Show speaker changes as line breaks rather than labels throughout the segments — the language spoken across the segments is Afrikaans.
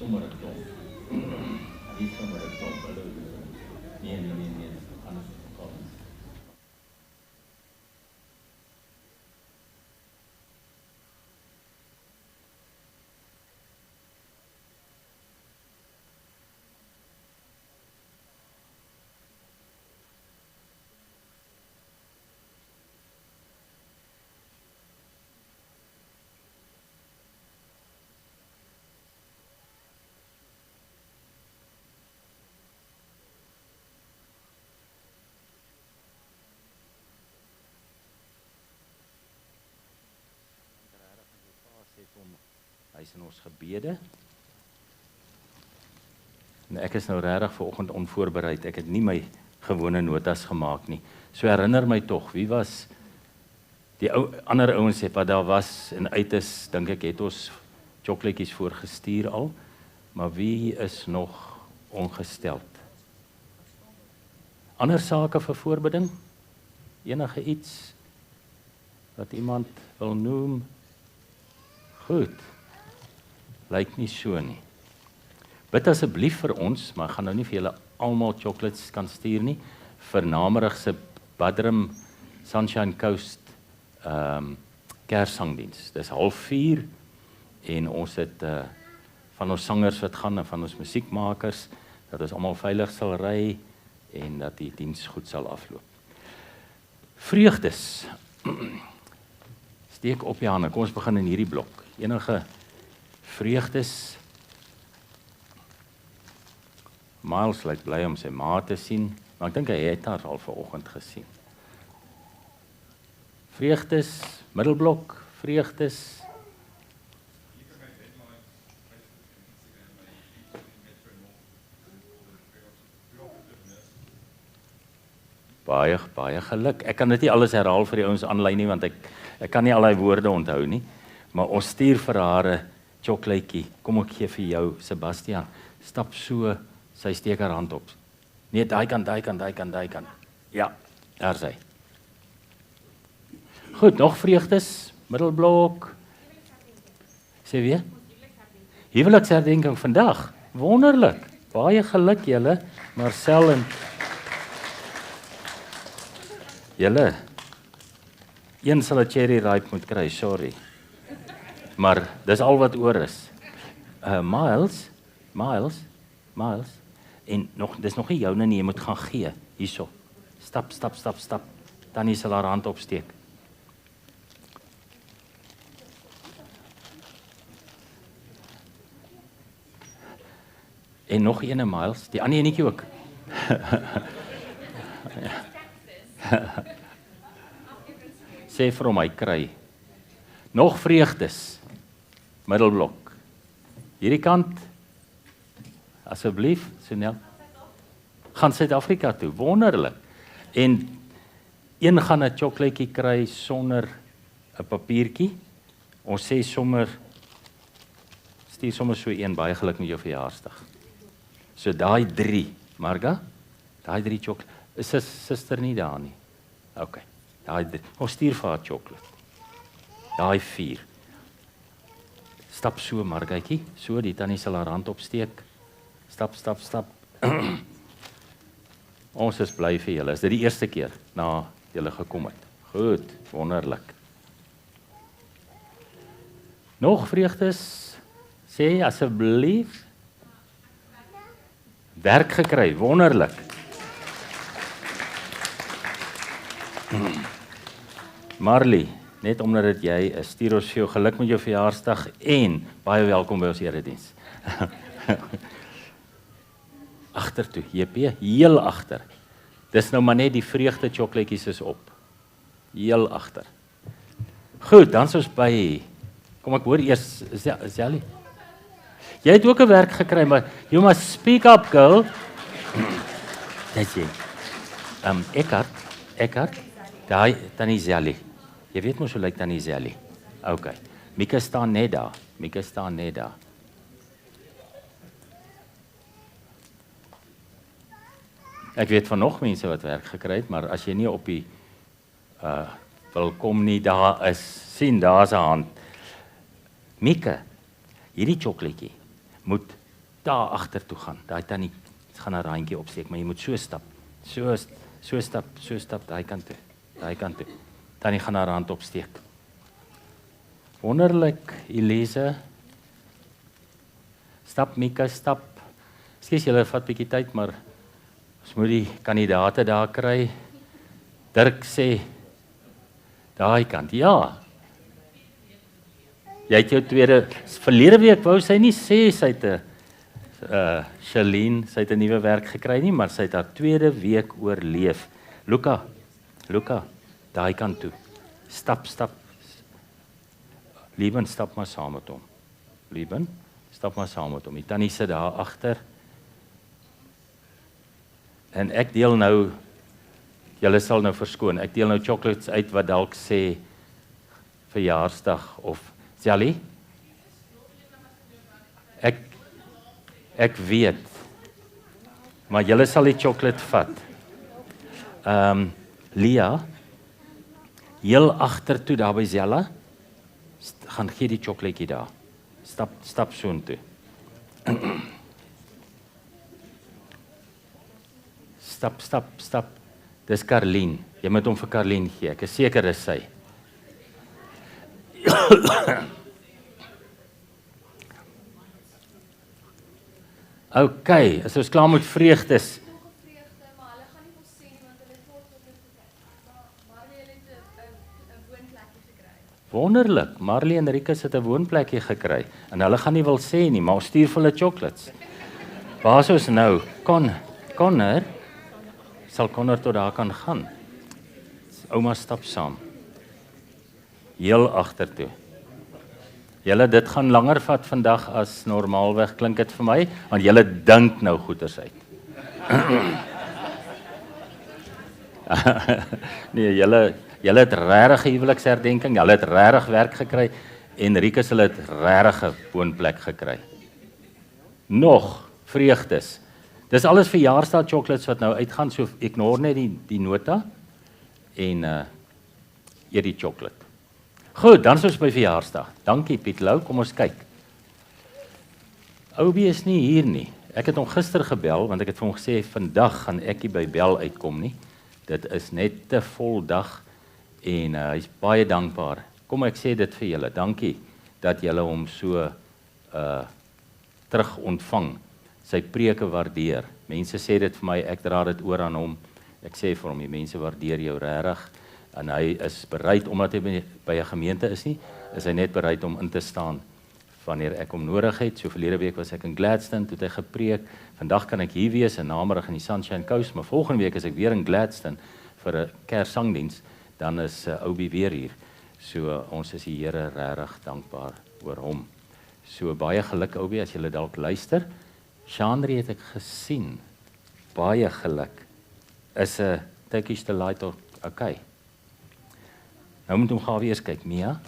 sommer 'n klomp. Hy is sommer 'n klomp. Hallo. Nee, anders gaan ons. Hy is in ons gebede. En ek is nou regtig vanoggend onvoorbereid. Ek het nie my gewone notas gemaak nie. So herinner my tog, wie was die ander ouens wat daar was en uit is, dink ek het ons chocolaatjies voorgestuur al, maar wie is nog ongesteld? Ander sake vir voorbeding? Enige iets wat iemand wil noem? Goed. Lyk nie so nie. Bid asseblief vir ons, maar ek gaan nou nie vir julle almal chocolates kan stuur nie, vir Namerig se Badrum Sunshine Coast Kerssangdiens. Dis 3:30 en ons het van ons sangers wat gaan en van ons musiekmakers, dat ons almal veilig sal ry en dat die diens goed sal afloop. Vreugdes. Steek op jou hande. Kom ons begin in hierdie blok. Enige vreugdes. Miles lyk bly om sy ma te sien, maar ek dink hy het haar al vanoggend gesien. Vreugdes, middelblok, vreugdes. Baie geluk. Ek kan dit nie alles herhaal vir die ouens aanlyn nie, want ek kan nie al die woorde onthou nie, maar ons stuur vir haar 'n chocolaatjie. Kom ek gee vir jou, Sebastian. Stap so, sy steek haar hand op. Nee, daai kant. Ja, daar is hy. Goed, nog vreugdes, middelblok. Sê weer? Huweliksherdenking vandag. Wonderlik. Baie geluk julle, Marcel en julle. Een sal 'n cherry ripe moet kry, sorry. Maar dis al wat oor is. Miles. En dis nog nie joune nie, jy moet gaan gee hierso. Stap. Tannie sal haar hand opsteek. En nog een Miles, die ander enetjie ook. Sê vir hom hy kry. Nog vreugdes. Middelblok. Hierdie kant. Asseblief, Sonel. Gaan Suid-Afrika toe. Wonderlik. En een gaan 'n chocolaatjie kry sonder 'n papiertjie. Ons sê sommer stuur sommer so een, baie geluk met jou verjaarsdag. So daai 3, Marga, daai 3 chocolate. Is sy suster nie daar nie? OK. Daai 3. Ons stuur vir haar chocolate. Daai 4. Stap so, Margatjie. So, die tannie sal haar hand opsteek. Stap. Ons is bly vir julle. Is dit die eerste keer na julle gekom het? Goed, wonderlik. Nog vreugdes? Sê asseblief. Werk gekry, wonderlik. Marley, net omdat dit jy is, stuur ons vir jou geluk met jou verjaarsdag en baie welkom by ons erediens. Agtertoe, JP, heel agter. Dis nou maar net die vreugde chocolaatjies is op. Heel agter. Goed, dan is ons by, kom ek hoor eers, Zelly. Jy het ook 'n werk gekry, maar you must speak up, girl. Dit jy. Eckhart, daai tannie Zelly. Jy weet mos hoe lyk tannie Zelly. OK. Mika staan net daar. Ek weet van nog mense wat werk gekry het, maar as jy nie op die wil kom nie, daar is, sien, daar's 'n hand. Mika, hierdie chocolaatjie moet daar agter toe gaan. Daai tannie gaan 'n randjie opsteek, maar jy moet so stap. So stap daai kant toe. Tannie gaan haar hand opsteek. Wonderlik, Elise. Stap Mika, stap. Skus julle vat bietjie tyd, maar ons moet die kandidate daar kry. Dirk sê daai kant. Ja. Jy het jou tweede verlede week wou sy nie sê sy het 'n Shalene, sy het 'n nuwe werk gekry nie, maar sy het haar tweede week oorleef. Luka, daai kant toe. Stap. Lieben, stap maar saam met hom. Lieben, stap maar saam met hom. Die tannie sit daar agter. En ek deel nou, julle sal nou verskoon, ek deel nou chocolates uit wat dalk sê verjaarsdag of Sally. Ek weet. Maar julle sal die chocolate vat. Lia, heel agter toe daar by Zella, gaan gee die chocolatekie daar. Stap soontoe. Stap. Dis Karlien. Jy moet hom vir Karlien gee. Ek is seker dis sy. Okay, as ons klaar met vreugdes.
Maar hulle gaan nie vir sê nie want hulle het kort gekry. Maar hulle het 'n woonplekkie gekry.
Wonderlik. Marley en Rikus het 'n woonplekkie gekry en hulle gaan nie wil sê nie, maar ons stuur vir hulle chocolates. Waar is ons nou? Connor sal Connor tot daar kan gaan. Ouma stap saam. Heel agtertoe. Julle, dit gaan langer vat vandag as normaalweg klink dit vir my, want julle dink nou goeters uit. Nee, julle het regtig 'n huweliksherdenking, julle het regtig werk gekry en Rikus hulle het regtig 'n woonplek gekry. Nog vreugdes. Dis alles verjaarsdag chocolates wat nou uitgaan, so ignore net die nota en eet die chocolate. Goed, dan is ons by verjaarsdag. Dankie Piet Lou, kom ons kyk. Oubie is nie hier nie. Ek het hom gister gebel want ek het vir hom gesê vandag gaan ek nie by bel uitkom nie. Dit is net te vol dag en hy's baie dankbaar. Kom ek sê dit vir julle. Dankie dat julle hom so terug ontvang. Sy preke waardeer. Mense sê dit vir my, ek dra dit oor aan hom. Ek sê vir hom, die mense waardeer jou regtig en hy is bereid omdat hy by 'n gemeente is nie, is hy net bereid om in te staan wanneer ek hom nodig het. So verlede week was ek in Gladstone, toe het hy gepreek. Vandag kan ek hier wees in Namiddag in die Sunshine Coast, maar volgende week is ek weer in Gladstone vir 'n Kerssangdiens, dan is Oubie weer hier. So ons is die Here regtig dankbaar oor hom. So baie geluk Oubie as jy dalk luister. Chandri het ek gesien. Baie geluk. Is 'n Turkish delight okay. Nou moet hom gaan weer eens kyk, Mia.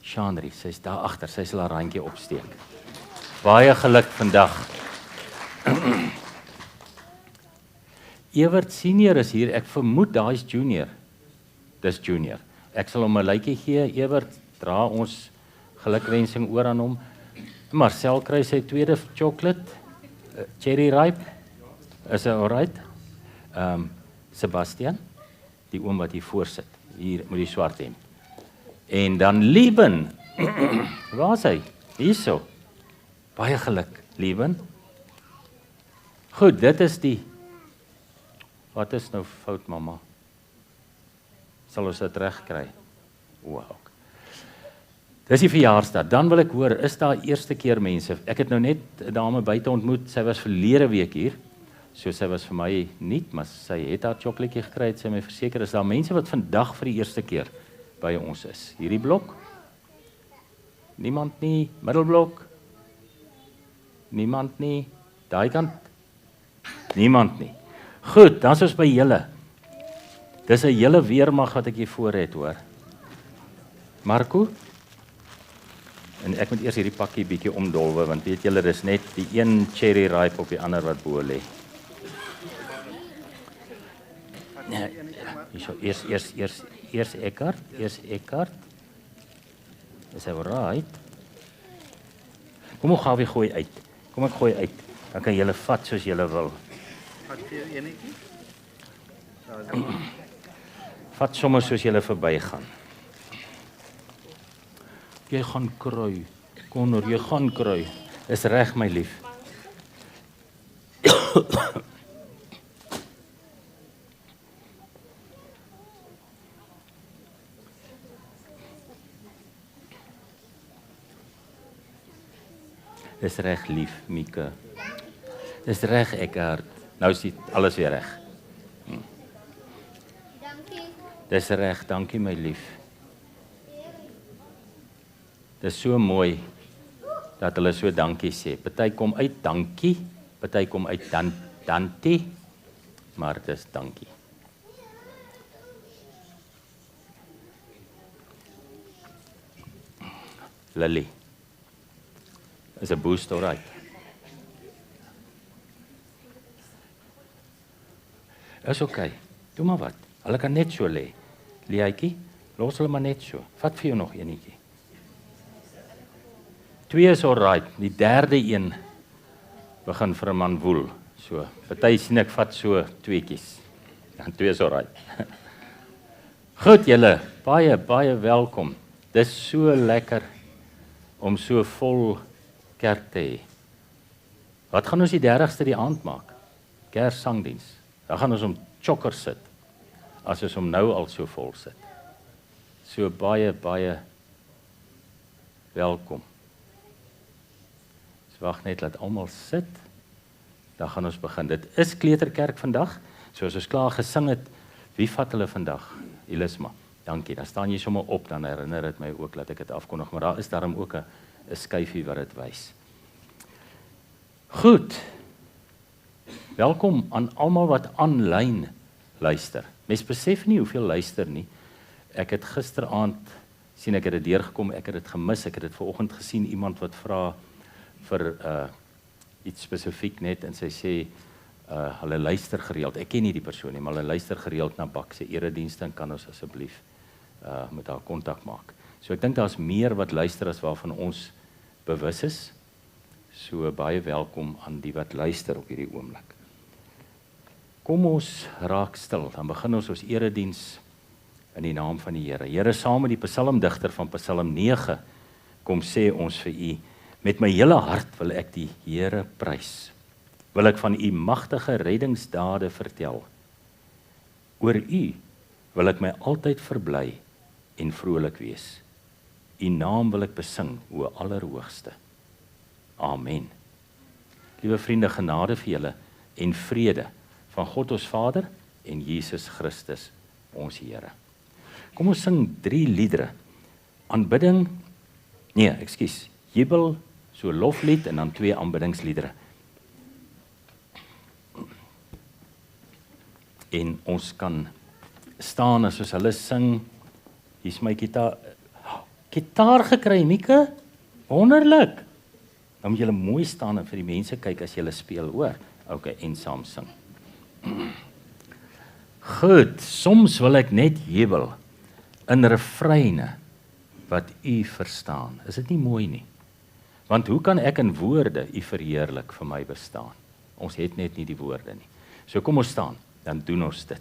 Chandri, sy's daar agter, sy sal haar handjie opsteek. Baie geluk vandag. Ewert senior is hier, ek vermoed daai is junior. Dis junior. Ek sal hom 'n lykie gee. Ewert, dra ons gelukwensing oor aan hom. Marcel kry sy tweede chocolate, cherry ripe. Is hy alright? Sebastian, die oom wat hier voor sit, hier met die swart hemp. En dan Lieben. Waar is hy? Hierso. Baie geluk, Lieben. Goed, dit is die. Wat is nou fout, mamma? Sal ons dit reg kry? Wow. Dis die verjaarsdag. Dan wil ek hoor, is daar eerste keer mense? Ek het nou net 'n dame buite ontmoet. Sy was verlede week hier. So sy was vir my nuut, maar sy het haar chocolatekie gekry, het sy my verseker. Is daar mense wat vandag vir die eerste keer by ons is? Hierdie blok? Niemand nie. Middelblok? Niemand nie. Daai kant? Niemand nie. Goed, dan is ons by julle. Dis 'n hele weermag wat ek hier voor het, hoor. Marco? En ek moet eers hierdie pakkie bietjie omdolwe, want weet julle, dis net die een cherry ripe op die ander wat bo lê. Eers Eckhart. Is hy alright? Kom ons gaan weer gooi uit. Kom ek gooi uit. Dan kan julle vat soos julle wil.
Vat vir enetjie.
Vat sommer soos julle verbygaan. Jy gaan kry. Connor, jy gaan kry. Is reg my lief. Dis reg lief, Mieke. Dis reg, Eckhart. Nou is alles weer reg.
Dankie.
Dis reg, dankie my lief. Dis so mooi dat hulle so dankie sê. Party kom uit dankie, party kom uit dankie, maar dis dankie. Lily. Is 'n boost alright. Is okay. Doe maar wat. Hulle kan net so lê. Lietjie, los hulle maar net so. Vat vir jou nog enetjie. 2 is alright. Die derde een begin vir 'n man woel. So, party sien ek vat so 2tjies. Dan 2 is alright. Goed julle, baie welkom. Dis so lekker om so vol kerk te hê. Wat gaan ons die 30ste die aand maak? Kerssangdiens. Dan gaan ons om chokker sit. As ons om nou al so vol sit. So baie welkom. So wag net laat almal sit. Dan gaan ons begin. Dit is kleuterkerk vandag. Soos ons klaar gesing het, wie vat hulle vandag? Elisma. Dankie. Dan staan jy sommer op, dan herinner dit my ook dat ek dit afkondig, maar daar is daarom ook 'n skyfie wat dit wys. Goed. Welkom aan almal wat aanlyn luister. Mens besef nie hoeveel luister nie. Ek het gisteraand sien ek het dit deurgekom, ek het dit gemis, ek het dit vanoggend gesien iemand wat vra vir iets spesifiek net en sy sê hulle luister gereeld. Ek ken nie die persoon nie, maar hulle luister gereeld na Bak se eredienste en kan ons asseblief met haar kontak maak. So ek dink daar's meer wat luister as waarvan ons bewus is. So baie welkom aan die wat luister op hierdie oomblik. Kom ons raak stil, dan begin ons erediens in die naam van die Here. Here, saam met die psalmdigter van Psalm 9 kom sê ons vir u, met my hele hart wil ek die Here prys. Wil ek van u magtige reddingsdade vertel. Oor u wil ek my altyd verbly en vrolik wees. U naam wil ek besing, o Allerhoogste. Amen. Liewe vriende, genade vir julle en vrede van God ons Vader en Jesus Christus ons Here. Kom ons sing 3 liedere. Aanbidding, jubel, so loflied en dan 2 aanbiddingsliedere. En ons kan staan as ons hulle sing. Hier's my gitaar gekry, Mieke. Wonderlik. Dan moet julle mooi staan en vir die mense kyk as julle speel, hoor. Okay, en saam sing. Goed, soms wil ek net jubel in refreine wat u verstaan. Is dit nie mooi nie? Want hoe kan ek in woorde u verheerlik vir my bestaan? Ons het net nie die woorde nie. So kom ons staan, dan doen ons dit.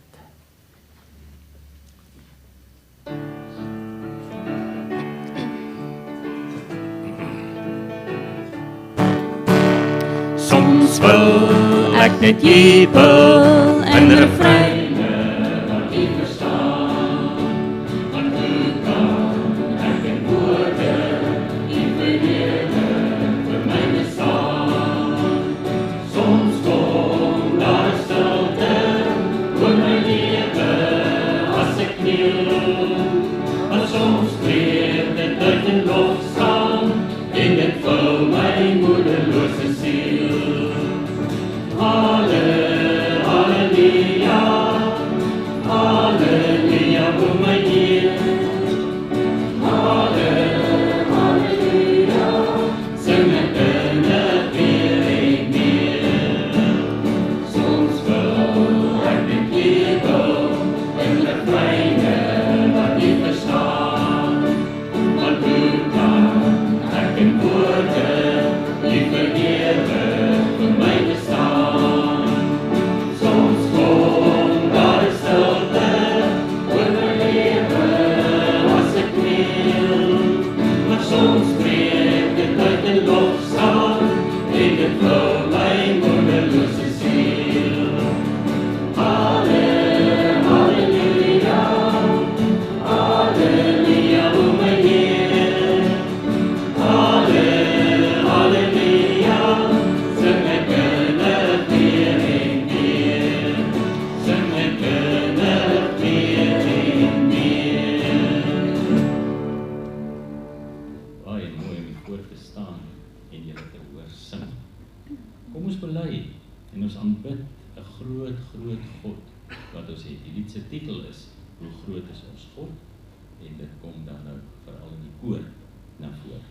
Soms wil ek net jubel in refreine wat u verstaan. Want hoe kan ek in woorde u verheerlik vir my bestaan? Soms kom daar stilte oor my lewe as ek kniel. Maar soms breek dit uit in lofsang en dit vul my moederlose siel. Halleluja, halleluja, o my Heer. Halleluja, sing ek innig weer en meer. Soms wil ek net jubel in refreine wat u verstaan. Want hoe kan ek in woorde 'n groot God wat ons het. Die lied se titel is Hoe groot is ons God? En dit kom dan nou veral in die koor na vore.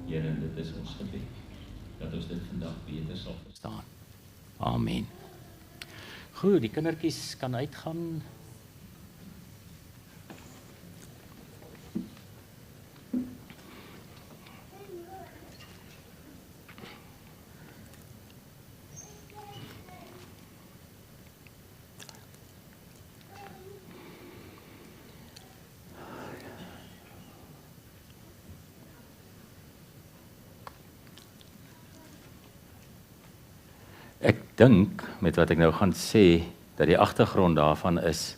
Here, dit is ons gebed, dat ons dit vandag beter sal verstaan. Amen. Goed, die kindertjies kan uitgaan. Ek dink, met wat ek nou gaan sê, dat die agtergrond daarvan is,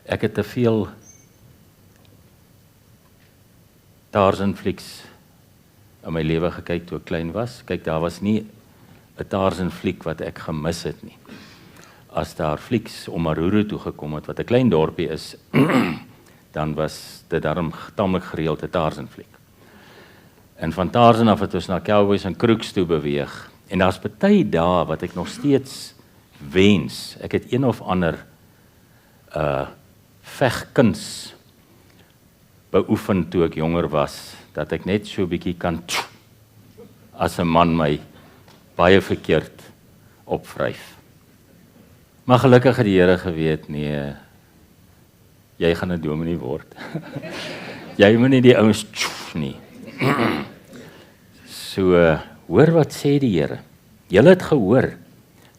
ek het te veel Tarzan flieks in my lewe gekyk toe ek klein was. Kyk, daar was nie 'n Tarzan fliek wat ek gemis het nie. As daar flieks om Maruru toe gekom het, wat 'n klein dorpie is, dan was dit daarom tamelik gereeld 'n Tarzan fliek. En van Tarzan af het ons na Cowboys en Crooks toe beweeg. En daar's party dae wat ek nog steeds wens. Ek het een of ander vegkuns beoefen toe ek jonger was, dat ek net so 'n bietjie kan as 'n man my baie verkeerd opvryf. Maar gelukkig het die Here geweet, nee, jy gaan 'n dominee word. Jy moet nie die ouens nie. So, hoor wat sê die Here. Julle het gehoor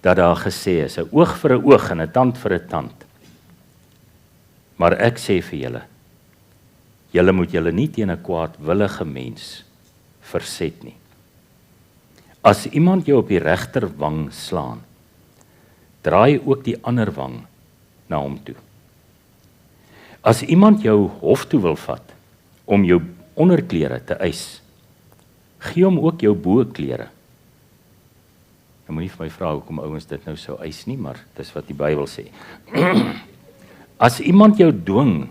dat daar gesê is, 'n oog vir 'n oog en 'n tand vir 'n tand. Maar ek sê vir julle, julle moet julle nie teen 'n kwaadwillige mens verset nie. As iemand jou op die regter wang slaan, draai ook die ander wang na hom toe. As iemand jou hof toe wil vat om jou onderklere te eis, gee hom ook jou boklere. Nou moenie vir my vra hoekom ouens dit nou sou eis nie, maar dis wat die Bybel sê. As iemand jou dwing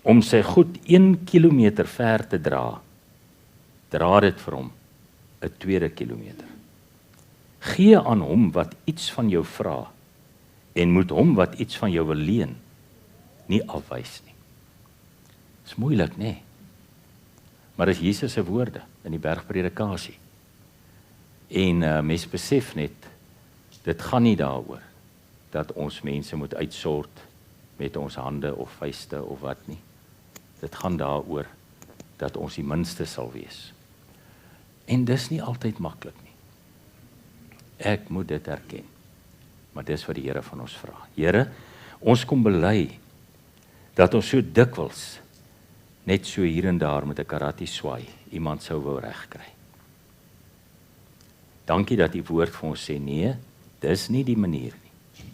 om sy goed 1 kilometer ver te dra, dra dit vir hom 'n 2 kilometer. Gee aan hom wat iets van jou vra en moet hom wat iets van jou wil leen nie afwys nie. Dis moeilik, nê? Maar dis Jesus se woorde in die bergpredikasie. En mens besef net, dit gaan nie daaroor dat ons mense moet uitsort met ons hande of vuiste of wat nie. Dit gaan daaroor dat ons die minste sal wees. En dis nie altyd maklik nie. Ek moet dit erken. Maar dis wat die Here van ons vra. Here, ons kom bely dat ons so dikwels net so hier en daar met 'n karate swaai iemand sou wou regkry. Dankie dat die woord vir ons sê, nee, dis nie die manier nie.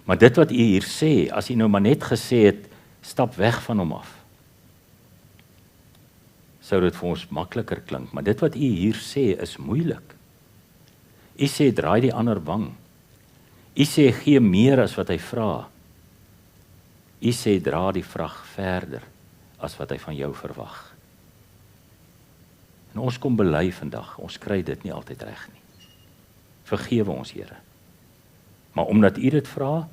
Maar dit wat u hier sê, as u nou maar net gesê het, stap weg van hom af, sou dit vir ons makliker klink, maar dit wat u hier sê is moeilik. U sê draai die ander wang. U sê gee meer as wat hy vra. U sê dra die vrag verder as wat hy van jou verwag. En ons kom bely vandag, ons kry dit nie altyd reg nie. Vergewe ons, Here. Maar omdat u dit vra,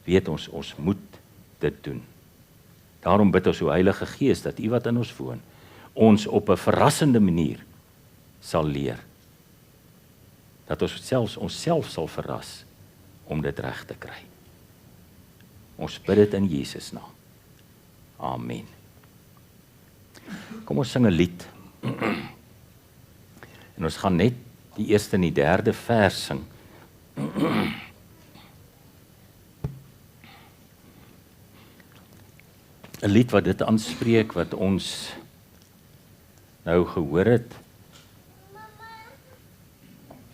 weet ons moet dit doen. Daarom bid ons o Heilige Gees dat u wat in ons woon, ons op 'n verrassende manier sal leer. Dat ons selfs onsself sal verras om dit reg te kry. Ons bid dit in Jesus naam. Amen. Kom ons sing 'n lied. En ons gaan net die eerste en die derde vers sing. 'n Lied wat dit aanspreek wat ons nou gehoor het.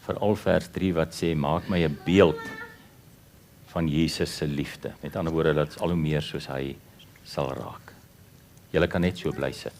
Veral vers 3 wat sê, maak my 'n beeld van Jesus se liefde. Met ander woorde, dat al hoe meer soos hy sal raak. Julle kan net so bly sit.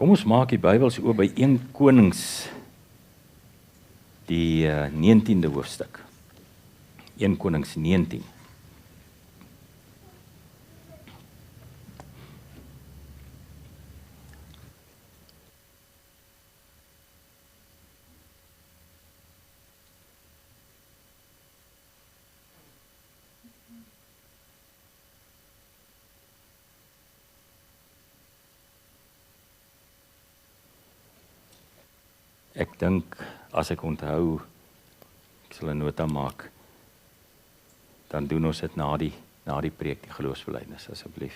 Kom ons maak die Bybels oop by 1 Konings, die 19de hoofstuk. 1 Konings 19. Ek dink, as ek onthou, ek sal 'n nota maak, dan doen ons dit na die preek, die geloofsbelijdenis, asseblief.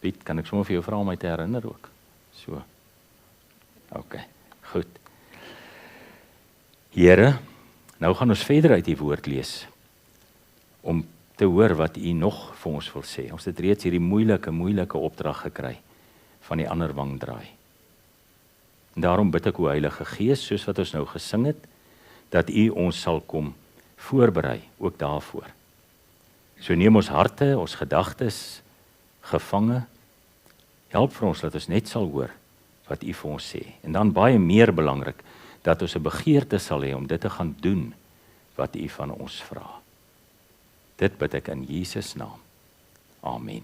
Piet, kan ek sommer vir jou vra om my te herinner ook? So. OK, goed. Here, nou gaan ons verder uit die woord lees, om te hoor wat u nog vir ons wil sê. Ons het reeds hierdie moeilike opdrag gekry van die ander wang draai. En daarom bid ek o Heilige Gees, soos wat ons nou gesing het, dat u ons sal kom voorberei, ook daarvoor. So neem ons harte, ons gedagtes gevange, help vir ons dat ons net sal hoor wat u vir ons sê. En dan baie meer belangrik, dat ons 'n begeerte sal hê om dit te gaan doen wat u van ons vra. Dit bid ek in Jesus naam. Amen.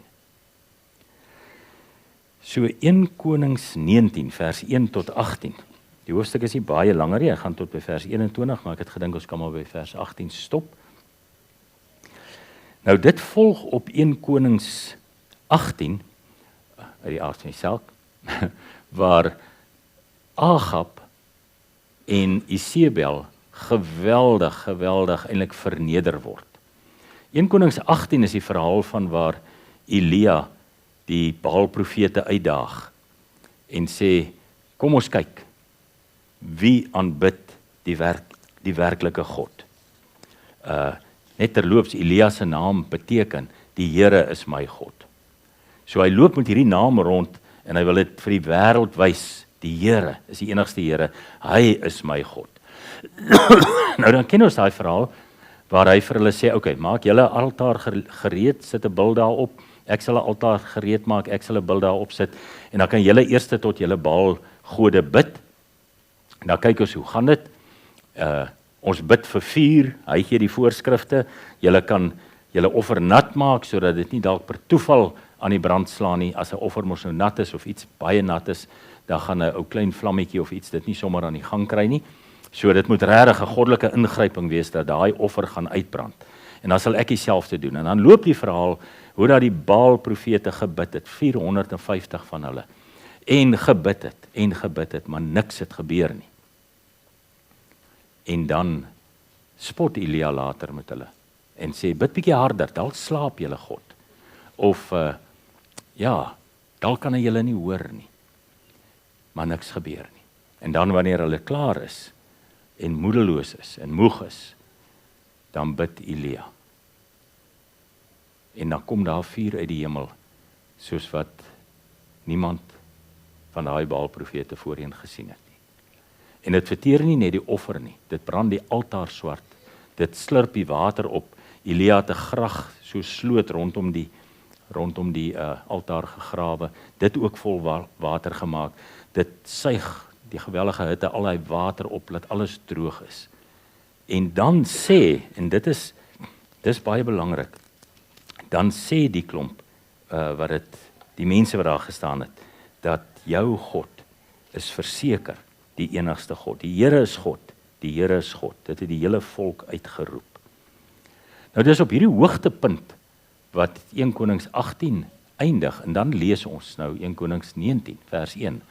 So 1 Konings 19 vers 1 tot 18. Die hoofstuk is nie baie langer nie, ek gaan tot by vers 21, maar ek het gedink ons kan maar by vers 18 stop. Nou dit volg op 1 Konings 18 uit die aard van die saak, waar Agab en Isebel geweldig eintlik verneder word. 1 Konings 18 is die verhaal van waar Elia die Baal-profete uitdaag en sê, kom ons kyk, wie aanbid die werklike God. Net terloops, Elia se naam beteken, die Here is my God. So hy loop met hierdie naam rond en hy wil dit vir die wêreld wys. Die Here is die enigste Here. Hy is my God. Nou dan ken ons daai verhaal waar hy vir hulle sê, okay, maak julle altaar gereed, sit 'n bil daarop. Ek sal 'n altaar gereed maak, ek sal 'n bil daarop sit en dan kan julle eers tot julle Baal gode bid. En dan kyk ons hoe gaan dit. Ons bid vir vuur, hy gee die voorskrifte. Julle kan julle offer nat maak sodat dit nie dalk per toeval aan die brand slaan nie. As 'n offer mos nou nat is of iets baie nat is, dan gaan 'n ou klein vlammetjie of iets dit nie sommer aan die gang kry nie. So dit moet regtig 'n goddelike ingryping wees dat daai offer gaan uitbrand. En dan sal ek dieselfde doen. En dan loop die verhaal hoe dat die Baal profete gebid het, 450 van hulle. En gebid het, maar niks het gebeur nie. En dan spot Elia later met hulle en sê, bid bietjie harder, dalk slaap julle God. Of, dalk kan hy julle nie hoor nie. Maar niks gebeur nie. En dan wanneer hulle klaar is, en moedeloos is, en moeg is, dan bid Elia. En dan kom daar vuur uit die hemel, soos wat niemand van daai Baal-profete voorheen gesien het nie. En dit verteer nie net die offer nie, dit brand die altaar swart, dit slurp die water op. Elia het 'n grag, so sloot rondom die altaar gegrawe, dit ook vol water gemaak. Dit suig die gewellige hitte al die water op, laat alles droog is. En dan sê, en dis baie belangrik, dan sê die klomp, die mense wat daar gestaan het, dat jou God is verseker die enigste God. Die Here is God, die Here is God. Dit het die hele volk uitgeroep. Nou dis op hierdie hoogtepunt wat 1 Konings 18 eindig, en dan lees ons nou 1 Konings 19 vers 1.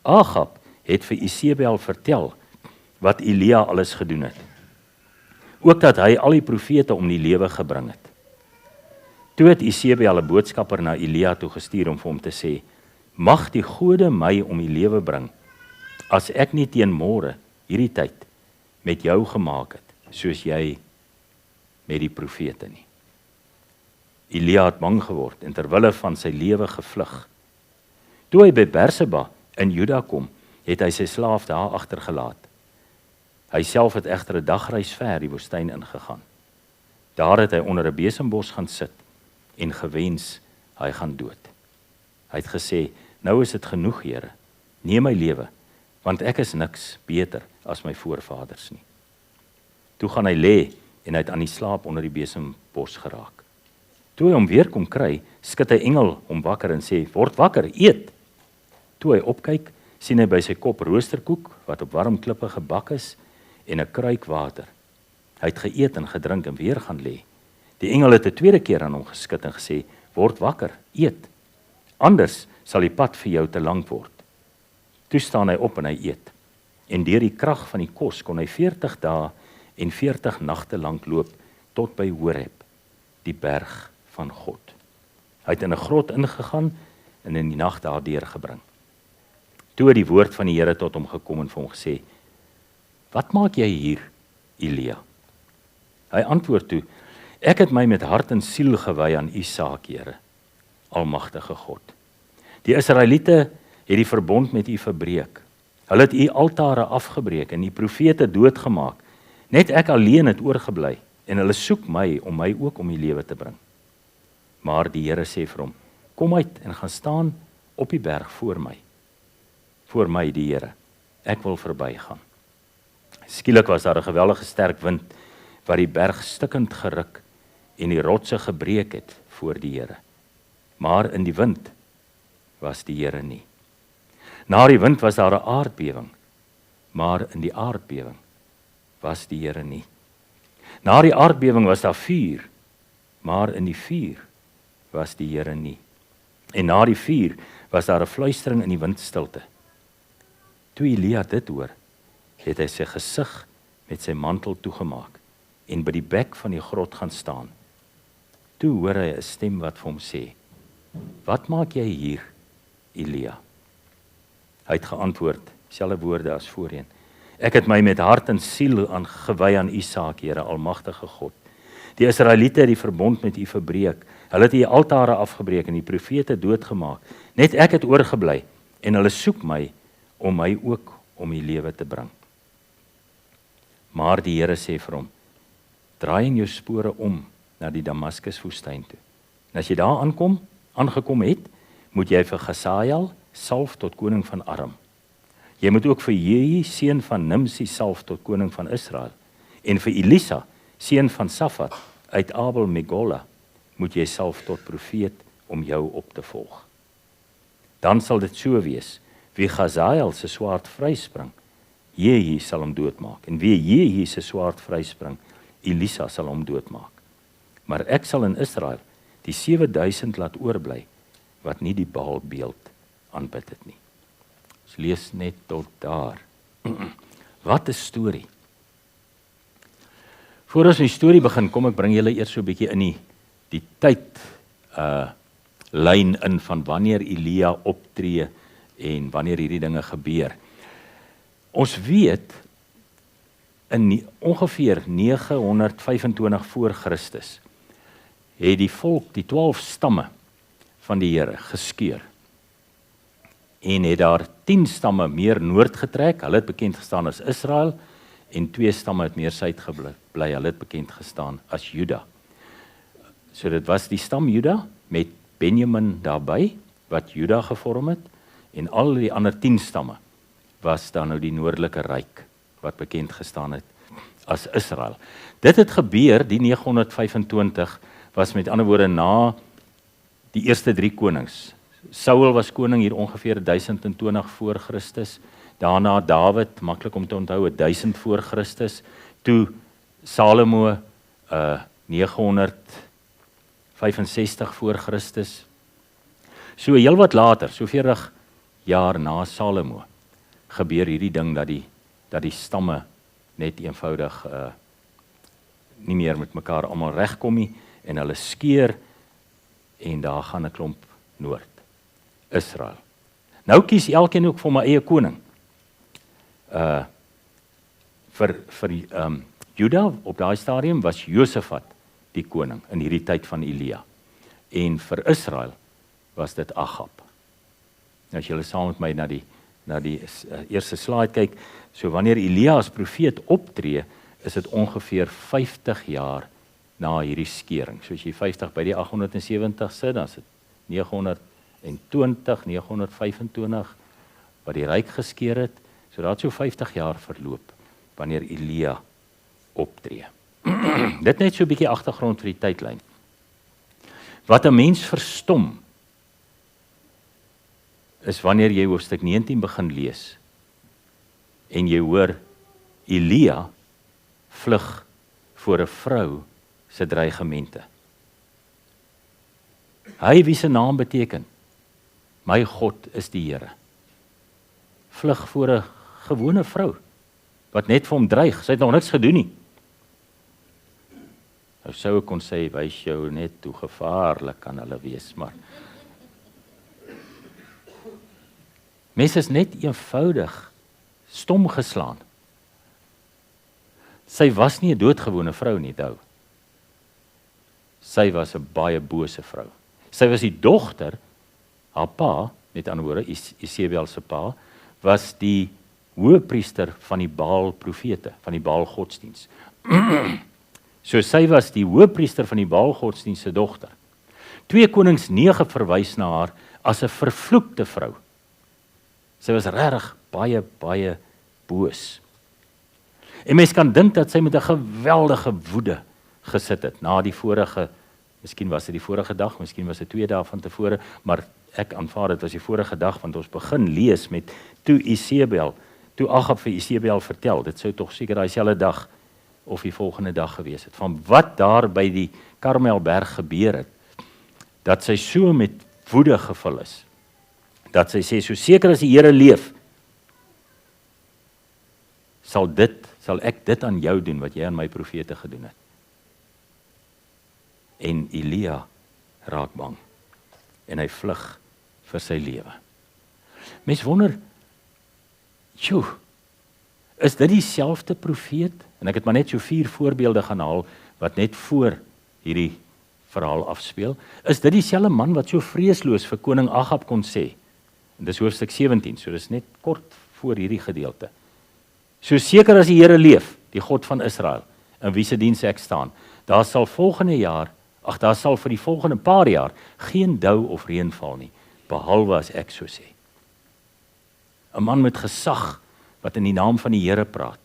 Agab het vir Isebel vertel wat Elia alles gedoen het. Ook dat hy al die profete om die lewe gebring het. Toe het Isebel 'n boodskapper na Elia toe gestuur om vir hom te sê, mag die gode my om die lewe bring, as ek nie teen môre hierdie tyd met jou gemaak het, soos jy met die profete nie. Elia het bang geword en terwille van sy lewe gevlug. Toe hy by Berseba in Juda kom, het hy sy slaaf daar agtergelaat. Hy self het egter 'n dagreis ver die woestyn ingegaan. Daar het hy onder 'n besembos gaan sit en gewens hy gaan dood. Hy het gesê, nou is dit genoeg, Here, neem my lewe, want ek is niks beter as my voorvaders nie. Toe gaan hy lê en hy het aan die slaap onder die besembos geraak. Toe hy hom weer kom kry, skud hy engel hom wakker en sê, word wakker, eet. Toe hy opkyk, sien hy by sy kop roosterkoek, wat op warm klippe gebak is, en 'n kruik water. Hy het geëet en gedrink en weer gaan lê. Die engel het 'n tweede keer aan hom geskud en gesê, word wakker, eet. Anders sal die pad vir jou te lank word. Toe staan hy op en hy eet. En deur die krag van die kos kon hy 40 dae en 40 nagte lank loop tot by Horeb, die berg van God. Hy het in 'n grot ingegaan en in die nag daar deurgebring. Toe het die woord van die Here tot hom gekom en vir hom gesê, wat maak jy hier, Elia? Hy antwoord toe, ek het my met hart en siel gewy aan u saak, Here, almagtige God. Die Israeliete het die verbond met u verbreek. Hulle het u altare afgebreek en die profete doodgemaak. Net ek alleen het oorgebly en hulle soek my om my ook om die lewe te bring. Maar die Here sê vir hom, kom uit en gaan staan op die berg voor my. Voor my die Here, ek wil verbygaan. Skielik was daar 'n geweldige sterk wind wat die berg stikkend geruk en die rotse gebreek het voor die Here. Maar in die wind was die Here nie. Na die wind was daar 'n aardbewing, maar in die aardbewing was die Here nie. Na die aardbewing was daar vuur, maar in die vuur was die Here nie. En na die vuur was daar 'n fluistering in die windstilte. Toe Elia dit hoor, het hy sy gesig met sy mantel toegemaak en by die bek van die grot gaan staan. Toe hoor hy 'n stem wat vir hom sê, wat maak jy hier, Elia? Hy het geantwoord, selfde woorde as voorheen. Ek het my met hart en siel gewy aan u saak, Here, almagtige God. Die Israeliete het die verbond met u verbreek. Hulle het die altare afgebreek en die profete doodgemaak. Net ek het oorgebly en hulle soek my om my ook om die lewe te bring. Maar die Here sê vir hom, draai in jou spore om na die Damaskuswoestyn toe. En as jy daar aangekom het, moet jy vir Hazael salf tot koning van Aram. Jy moet ook vir Jehu, seun van Nimsi, salf tot koning van Israel. En vir Elisa, seun van Safat, uit Abel Megola, moet jy salf tot profeet om jou op te volg. Dan sal dit so wees, wie Hazael se swaard vryspring, Jehu sal hom doodmaak. En wie Jehu se swaard vryspring, Elisa sal hom doodmaak. Maar ek sal in Israel die 7000 laat oorbly, wat nie die Baalbeeld aanbid het nie. Ons lees net tot daar. Wat 'n storie. Voor ons die storie begin, kom ek bring julle eers so 'n bietjie in die tyd lyn in van wanneer Elia optree en wanneer hierdie dinge gebeur. Ons weet in ongeveer 925 voor Christus het die volk, die 12 stamme van die Here geskeur. En het daar 10 stamme meer noord getrek, hulle het bekend gestaan as Israel, en 2 stamme het meer suid gebly, hulle het bekend gestaan as Juda. So dit was die stam Juda met Benjamin daarbey, wat Juda gevorm het, en al die ander 10 stamme was dan nou die noordelike ryk, wat bekend gestaan het as Israel. Dit het gebeur, die 925, was met ander woorde na die eerste 3 konings. Saul was koning hier ongeveer 1020 voor Christus, daarna Dawid, maklik om te onthou, 1000 voor Christus, toe Salomo 965 voor Christus. So heel wat later, so 40 jaar na Salomo, gebeur hierdie ding dat die stamme net eenvoudig nie meer met mekaar almal regkom nie, en hulle skeer, en daar gaan 'n klomp noord. Israel. Nou kies elkeen ook vir my eie koning. Vir Juda op daai stadium was Josafat die koning in hierdie tyd van Elia. En vir Israel was dit Agab. Nou as julle saam met my na die eerste slide kyk, so wanneer Elia as profeet optree, is dit ongeveer 50 jaar na hierdie skering. So as jy 50 by die 870 sit, dan is dit 920, 925 wat die ryk geskeer het. So daar het so 50 jaar verloop wanneer Elia optree. Dit net so 'n bietjie agtergrond vir die tydlyn. Wat 'n mens verstom is wanneer jy hoofstuk 19 begin lees en jy hoor Elia vlug voor 'n vrou se dreigemente. Hy wie se naam beteken, my God is die Here. Vlug voor 'n gewone vrou wat net vir hom dreig. Sy het nog niks gedoen nie. Nou sou ek kon sê, wys jou net hoe gevaarlik kan hulle wees, maar mense is net eenvoudig stom geslaan. Sy was nie 'n doodgewone vrou nie, onthou. Sy was 'n baie bose vrou. Sy was die dogter, haar pa, met ander woorde, Isebel se pa, was die hoëpriester van die Baal profete, van die Baal godsdiens. So sy was die hoëpriester van die Baal godsdiens se dogter. 2 Konings 9 verwys na haar as 'n vervloekte vrou. Sy was regtig baie, baie boos. En mens kan dink dat sy met 'n geweldige woede gesit het na die vorige, miskien was dit die vorige dag, miskien was dit 2 dae van tevore, maar ek aanvaar dit was die vorige dag, want ons begin lees met toe Agab vir Isebel vertel, dit sou tog seker daai selfde dag of die volgende dag gewees het, van wat daar by die Karmelberg gebeur het, dat sy so met woede gevul is, dat sy sê, so seker as die Here leef, sal ek dit aan jou doen, wat jy aan my profete gedoen het. En Elia raak bang, en hy vlug vir sy lewe. Mens wonder, is dit dieselfde profeet? En ek het maar net so 4 voorbeelde gaan haal, wat net voor hierdie verhaal afspeel, is dit dieselfde man wat so vreesloos vir koning Agab kon sê. En dis hoofstuk 17, so dis net kort voor hierdie gedeelte. So seker as die Here leef, die God van Israel, in wie se diens ek staan, daar sal vir die volgende paar jaar geen dou of reën val nie, behalwe as ek so sê. 'n Man met gesag wat in die naam van die Here praat.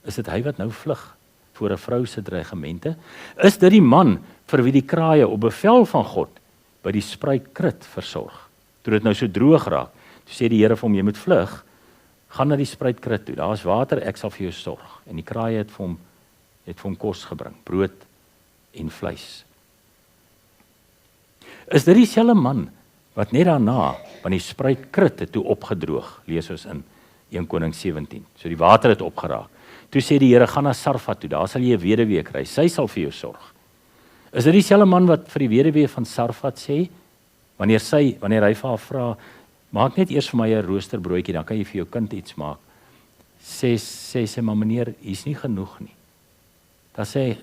Is dit hy wat nou vlug voor 'n vrou se dreigemente? Is dit die man vir wie die kraaie op bevel van God by die spruitkrit versorg? Toe dit nou so droog raak, toe sê die Here vir hom, jy moet vlug, gaan na die spruitkrit toe, daar is water, ek sal vir jou sorg. En die kraaie het vir hom kos gebring, brood en vleis. Is dit dieselfde man wat net daarna van die spruitkrit het toe opgedroog, lees ons in 1 Konings 17. So die water het opgeraak. Toe sê die Here, gaan na Sarfat toe, daar sal jy 'n weduwee kry, sy sal vir jou sorg. Is dit dieselfde man wat vir die weduwee van Sarfat sê, wanneer hy vir haar vra, maak net eers vir my 'n roosterbroodjie, dan kan jy vir jou kind iets maak. Sê sy, maar meneer, hier's nie genoeg nie. Dan sê hy,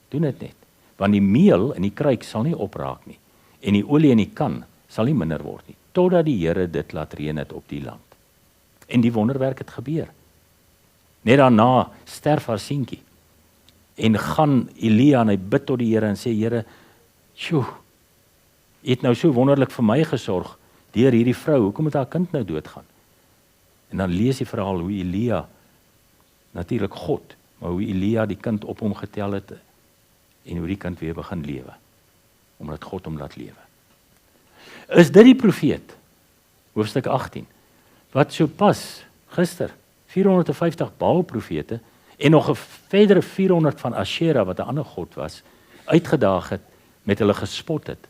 doen dit net, want die meel in die kruik sal nie opraak nie, en die olie in die kan sal nie minder word nie, totdat die Here dit laat reën het op die land. En die wonderwerk het gebeur. Net daarna sterf haar seentjie, en gaan Elia en hy bid tot die Here en sê, Here, sjoe, jy het nou so wonderlik vir my gesorg, deur hierdie vrou, hoekom moet haar kind nou doodgaan? En dan lees die verhaal hoe Elia, natuurlik God, maar hoe Elia die kind op hom getel het, en hoe die kind weer begin lewe, omdat God hom laat lewe. Is dit die profeet, hoofstuk 18, wat so pas, gister, 450 Baal profete, en nog 'n verdere 400 van Asherah, wat 'n ander god was, uitgedaag het, met hulle gespot het,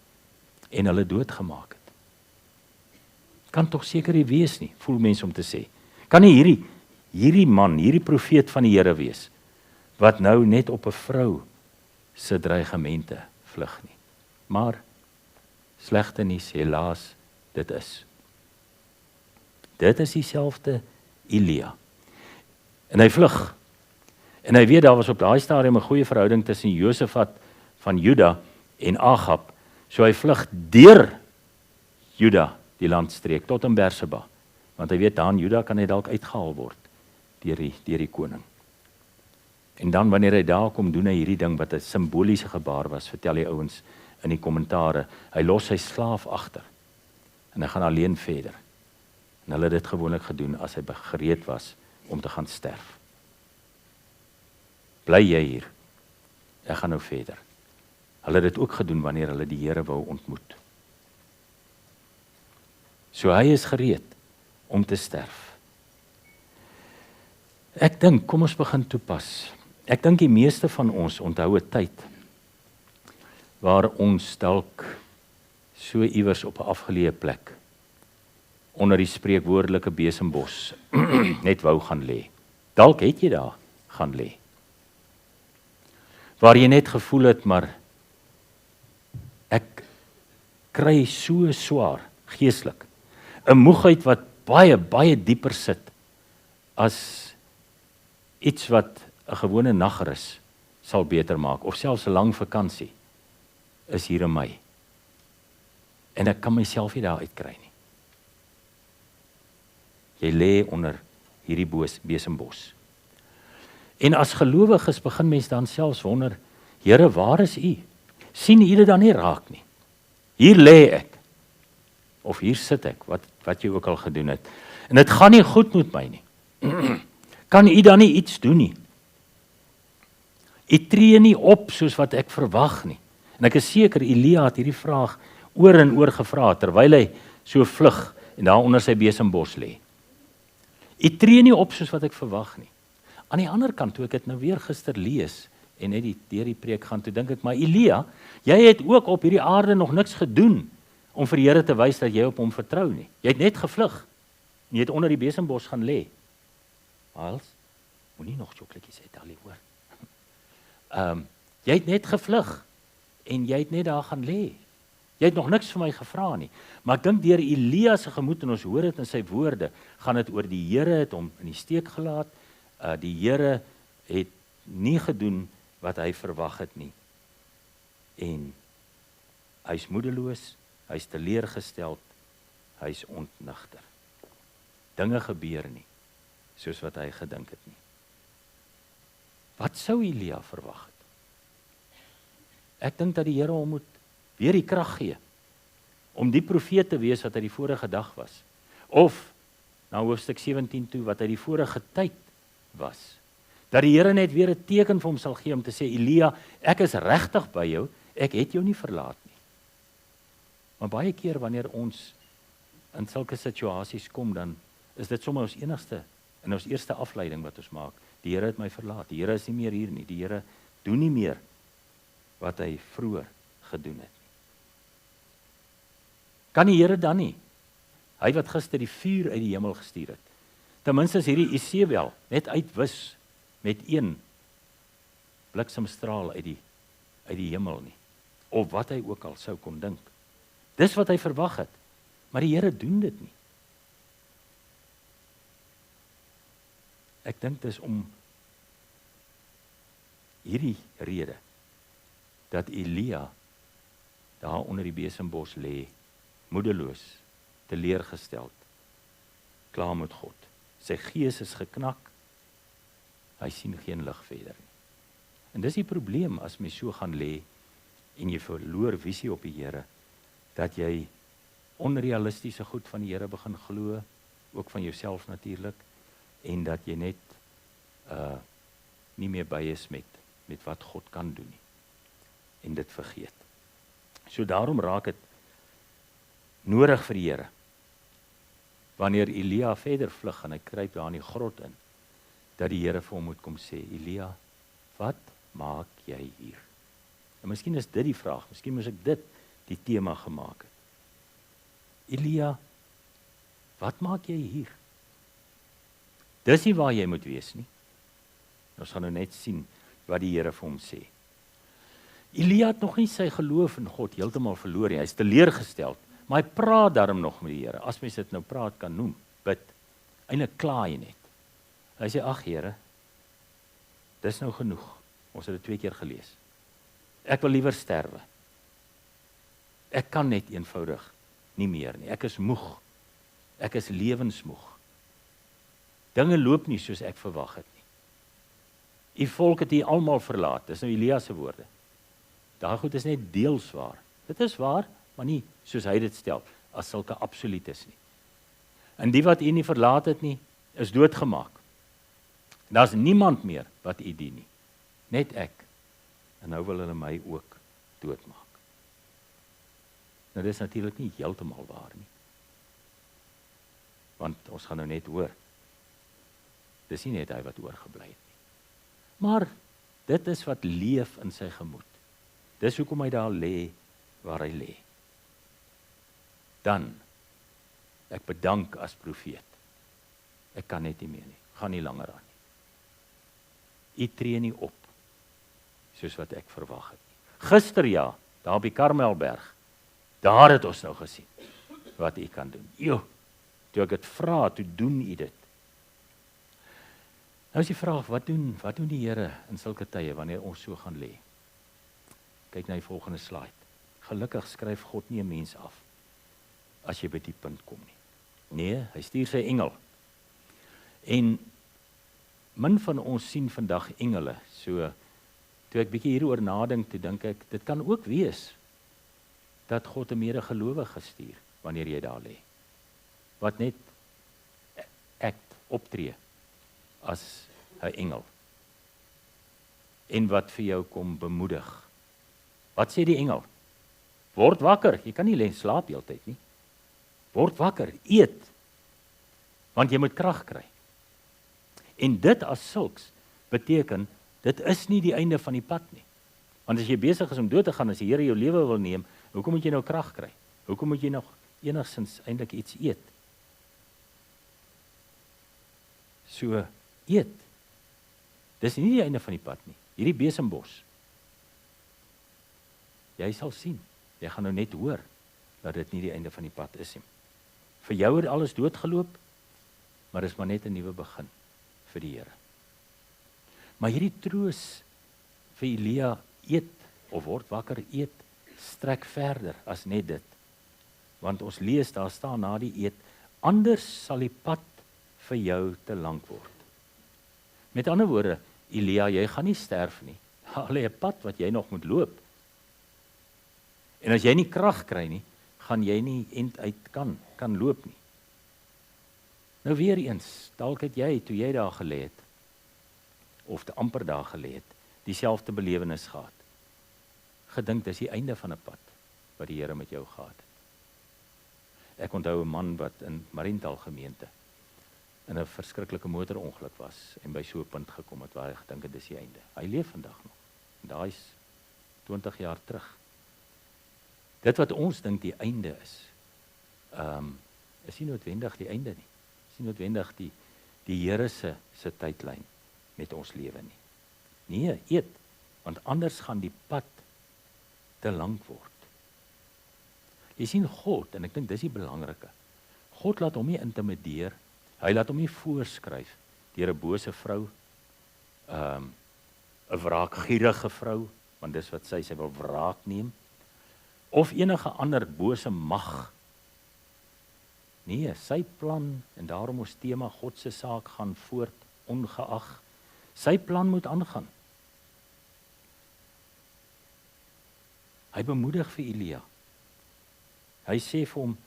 en hulle doodgemaak het. Kan tog seker nie wees nie, voel mense om te sê. Kan nie hierdie man, hierdie profeet van die Here wees, wat nou net op 'n vrou se dreigemente vlug nie. Maar, slegte nuus, helaas, dit is. Dit is dieselfde Elia. En hy vlug. En hy weet, daar was op daai stadium 'n goeie verhouding tussen Josafat van Juda en Agab, so hy vlug deur Juda, die landstreek, tot in Berseba, want hy weet, daar in Juda kan hy dalk uitgehaal word, deur die koning. En dan, wanneer hy daar kom, doen hy hierdie ding, wat 'n simboliese gebaar was, vertel die ouens in die kommentare, hy los sy slaaf agter, en hy gaan alleen verder. En hulle het dit gewoonlik gedoen, as hy gereed was, om te gaan sterf. Bly jy hier, ek gaan nou verder. Hulle het dit ook gedoen, wanneer hulle die Here wou ontmoet. So hy is gereed, om te sterf. Ek dink, kom ons begin toepas. Ek dink die meeste van ons onthou 'n tyd, waar ons dalk so iewers op 'n afgeleë plek, onder die spreekwoordelike besembos, net wou gaan lê. Dalk het jy daar gaan lê. Waar jy net gevoel het, maar ek kry so swaar, geestelik, 'n moegheid wat baie, baie dieper sit, as iets wat 'n gewone nagrus sal beter maak, of selfs 'n lang vakansie, is hier in my. En ek kan myself nie daar uitkry nie. Jy lê onder hierdie besembos. En as gelowiges begin mens dan selfs wonder, Here, waar is U? Sien U dit dan nie raak nie? Hier lê ek, of hier sit ek, wat jy ook al gedoen het, en dit gaan nie goed met my nie. Kan U dan nie iets doen nie? U tree nie op soos wat ek verwag nie. En ek is seker, Elia het hierdie vraag oor en oor gevra, terwyl hy so vlug, en daar onder sy besembos lê. U tree nie op soos wat ek verwag nie. Aan die ander kant, toe ek dit nou weer gister lees, en net deur die preek gaan, toe dink ek, maar Elia, jy het ook op hierdie aarde nog niks gedoen, om vir die Here te wys dat jy op hom vertrou nie. Jy het net gevlug, en jy het onder die besembos gaan lê. Miles, moenie nog chokletjies eet, al hoor. Jy het net gevlug, en jy het net daar gaan lê. Jy het nog niks vir my gevra nie. Maar ek dink deur Elia se gemoed, en ons hoor dit in sy woorde, gaan dit oor die Here het hom in die steek gelaat. Die Here het nie gedoen wat hy verwag het nie. en hy's moedeloos, hy's teleurgesteld, hy's ontnigter. Dinge gebeur nie, soos wat hy gedink het nie. Wat sou Elia verwag het? Ek dink dat die Here hom moet weer die krag gee, om die profeet te wees wat hy die vorige dag was, of, na hoofstuk 17 toe, wat hy die vorige tyd was. Dat die Here net weer 'n teken vir hom sal gee om te sê, Elia, ek is regtig by jou, ek het jou nie verlaat nie. Maar baie keer wanneer ons in sulke situasies kom, dan is dit sommer ons enigste en ons eerste afleiding wat ons maak. Die Here het my verlaat, die Here is nie meer hier nie, die Here doen nie meer wat hy vroeër gedoen het. Kan die Here dan nie? Hy wat gister die vuur uit die hemel gestuur het, ten minste hierdie Isebel net uitwis met een bliksemstraal uit die hemel nie, of wat hy ook al sou kon dink. Dis wat hy verwag het, maar die Here doen dit nie. Ek dink dis om hierdie rede, dat Elia daar onder die besembos lê, moedeloos, teleurgesteld, klaar met God. Sy gees is geknak, hy sien geen lig verder nie. En dis die probleem as mens so gaan lê en jy verloor visie op die Here, dat jy onrealistiese goed van die Here begin glo, ook van jouself natuurlik, en dat jy net nie meer by is met wat God kan doen nie, en dit vergeet. So daarom raak dit nodig vir die Here, wanneer Elia verder vlug en hy kruip daar in die grot in, dat die Here vir hom moet kom sê, Elia, wat maak jy hier? En miskien is dit die vraag, miskien moes ek dit die tema gemaak het. Elia, wat maak jy hier? Dis nie waar jy moet wees nie. Ons gaan nou net sien wat die Here vir hom sê. Elia het nog nie sy geloof in God heeltemal verloor nie. Hy is teleurgesteld, maar hy praat daarom nog met die Here. As mens dit nou praat kan noem, bid. Eintlik kla hy net. Hy sê, ag Here, dis nou genoeg. Ons het dit 2 keer gelees. Ek wil liewer sterwe. Ek kan net eenvoudig nie meer nie. Ek is moeg. Ek is lewensmoeg. Dinge loop nie soos ek verwag het nie. U volk het u almal verlaat. Dis nou Elia se woorde. Daai goed is net deels waar. Dit is waar, maar nie soos hy dit stel, as sulke absolutes nie. En die wat u nie verlaat het nie, is doodgemaak. Daar's niemand meer wat u dien nie. Net ek. En nou wil hulle my ook doodmaak. Nou dis natuurlik nie heeltemal waar nie. Want ons gaan nou net hoor. Dis nie net hy wat oorgebly het nie. Maar dit is wat leef in sy gemoed. Dis hoekom hy daar lê waar hy lê. Dan, ek bedank as profeet. Ek kan net nie meer nie. Gaan nie langer aan nie. U tree nie op soos wat ek verwag het nie. Gister ja, daar op die Karmelberg, daar het ons nou gesien wat u kan doen. Jo, toe ek het vra, toe doen u dit. Nou is die vraag, wat doen die Here in sulke tye wanneer ons so gaan lê? Kyk na die volgende slide. Gelukkig skryf God nie 'n mens af as jy by die punt kom nie. Nee, hy stuur sy engel. En min van ons sien vandag engele. So toe ek bietjie hieroor nadink, toe dink ek, dit kan ook wees dat God 'n medegelowige stuur wanneer jy daar lê. Wat net optree as 'n engel. En wat vir jou kom bemoedig. Wat sê die engel? Word wakker, jy kan nie lê slaap heeltyd nie. Word wakker, eet, want jy moet krag kry. En dit as sulks beteken, dit is nie die einde van die pad nie. Want as jy besig is om dood te gaan, as die Here jou lewe wil neem, hoekom moet jy nou krag kry? Hoekom moet jy nog enigstens eintlik iets eet? So, eet. Dis nie die einde van die pad nie. Hierdie besembos. Jy sal sien. Jy gaan nou net hoor dat dit nie die einde van die pad is nie. Vir jou het alles doodgeloop, maar dis maar net 'n nuwe begin vir die Here. Maar hierdie troos vir Elia, eet of word wakker, eet, strek verder as net dit. Want ons lees, daar staan na die eet, anders sal die pad vir jou te lank word. Met ander woorde, Elia, jy gaan nie sterf nie. Daar lê 'n pad wat jy nog moet loop. En as jy nie krag kry nie, gaan jy nie end uit kan loop nie. Nou weer eens, dalk het jy, toe jy daar gelê het, of te amper daar gelê het, dieselfde belewenis gehad. Gedink, dis die einde van 'n pad, wat die Here met jou gehad het. Ek onthou 'n man wat in Mariental gemeente in 'n verskriklike motorongeluk was, en by so 'n punt gekom het, waar hy gedink het, dis die einde. Hy leef vandag nog. En daai is 20 jaar terug. Dit wat ons dink die einde is nie noodwendig die einde nie. Is nie noodwendig die Here se tydlyn met ons lewe nie. Nee, eet, want anders gaan die pad te lank word. Jy sien God, en ek dink dis die belangrike. God laat hom nie intimideer, hy laat hom nie voorskryf deur 'n bose vrou, 'n wraakgierige vrou, want dis wat sy wil wraak neem, of enige ander bose mag. Nee, sy plan, en daarom ons tema God se saak gaan voort, ongeag. Sy plan moet aangaan. Hy bemoedig vir Elia. Hy sê vir hom,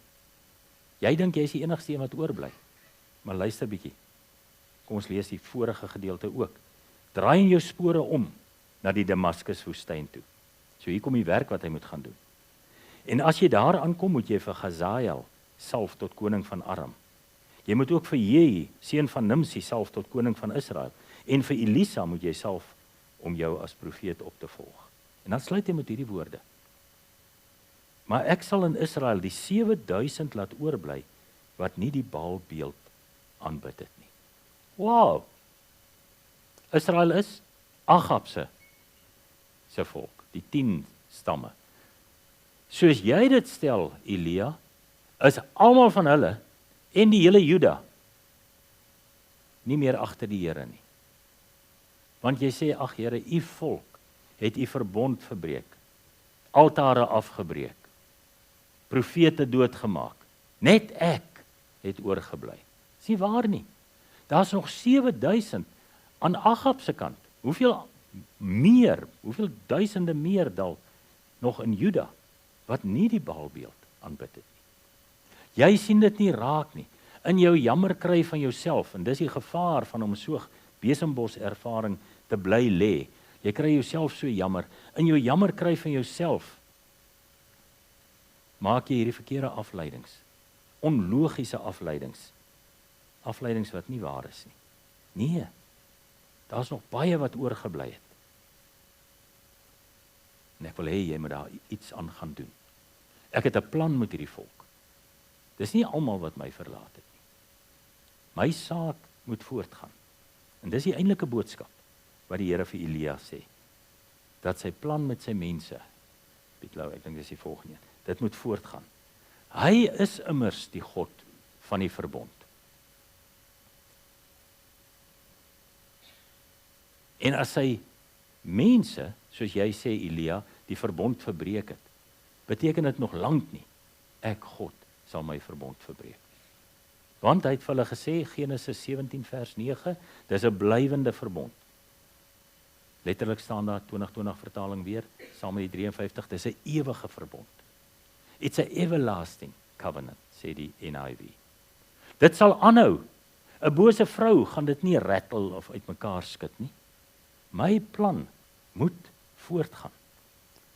jy dink jy is die enigste een wat oorbly, maar luister bietjie. Kom ons lees die vorige gedeelte ook. Draai in jou spore om na die Damaskus woestyn toe. So hier kom die werk wat hy moet gaan doen. En as jy daar aankom, moet jy vir Hazael salf tot koning van Aram. Jy moet ook vir Jehu, seun van Nimsi, salf tot koning van Israel. En vir Elisa moet jy salf om jou as profeet op te volg. En dan sluit hy met hierdie woorde. Maar ek sal in Israel die 7000 laat oorbly, wat nie die Baalbeeld aanbid het nie. Wow! Israel is Agab se volk, die 10 stamme. Soos jy dit stel, Elia, is almal van hulle, en die hele Juda, nie meer agter die Here nie. Want jy sê, ag Here, u volk het u verbond verbreek, altare afgebreek, profete doodgemaak, net ek het oorgebly. Dis nie waar nie. Daar's nog 7000 aan Agab se kant. Hoeveel duisende meer dalk nog in Juda, wat nie die Baalbeeld aanbid het nie. Jy sien dit nie raak nie. In jou jammer kry van jouself, en dis die gevaar van om so besembos ervaring te bly lê. Jy kry jouself so jammer. In jou jammer kry van jouself, maak jy hierdie verkeerde afleidings, onlogiese afleidings wat nie waar is nie. Nee, daar's nog baie wat oorgebly het. En ek wil hê jy moet daar iets aan gaan doen. Ek het 'n plan met hierdie volk. Dis nie almal wat my verlaat het nie. My saak moet voortgaan. En dis die eintlike boodskap wat die Here vir Elia sê. Dat sy plan met sy mense, Piet Lou, ek dink dis die volgende, dit moet voortgaan. Hy is immers die God van die verbond. En as sy mense, soos jy sê Elia, die verbond verbreek het, beteken dit nog lank nie, ek God sal my verbond verbreek. Want hy het vir hulle gesê, Genesis 17 vers 9, dis 'n blywende verbond. Letterlik staan daar 2020 vertaling weer, saam met die 53, dis 'n ewige verbond. It's a everlasting covenant, sê die NIV. Dit sal aanhou. 'n Bose vrou gaan dit nie rattle of uitmekaar skud nie. My plan moet voortgaan.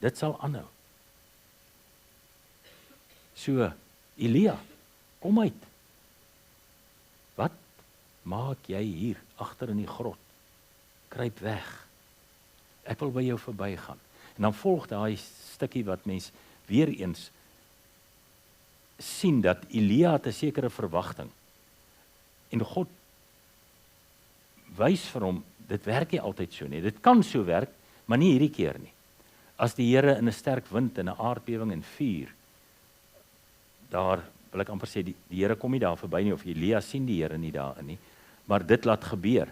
Dit sal aanhou. So, Elia, kom uit. Wat maak jy hier agter in die grot? Kruip weg. Ek wil by jou verbygaan. En dan volg daai stukkie wat mens weer eens sien dat Elia het 'n sekere verwagting. En God wys vir hom, dit werk nie altyd so nie. Dit kan so werk, maar nie hierdie keer nie. As die Here in 'n sterk wind en 'n aardbewing en vuur, daar wil ek amper sê, die Here kom nie daar verby nie, of Elia sien die Here nie daarin nie, maar dit laat gebeur.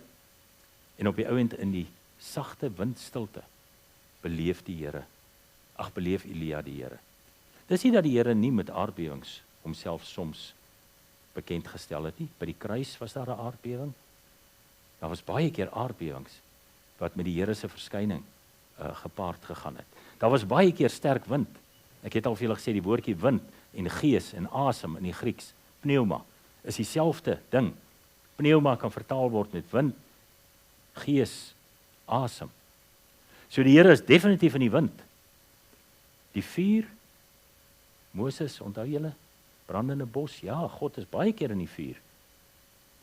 En op die ouend in die sagte windstilte beleef die Here ag beleef Elia die Here. Dis nie dat die Here nie met aardbewings homself soms bekend gestel het nie. By die kruis was daar 'n aardbewing. Daar was baie keer aardbewings wat met die Here se verskyning gepaard gegaan het. Daar was baie keer sterk wind. Ek het al vir julle gesê die woordjie wind en gees en asem in die Grieks, pneuma, is dieselfde ding. Pneuma kan vertaal word met wind, gees, asem. So die Here is definitief in die wind. Die vuur, Moses, onthou julle, brandende bos, ja, God is baie keer in die vuur.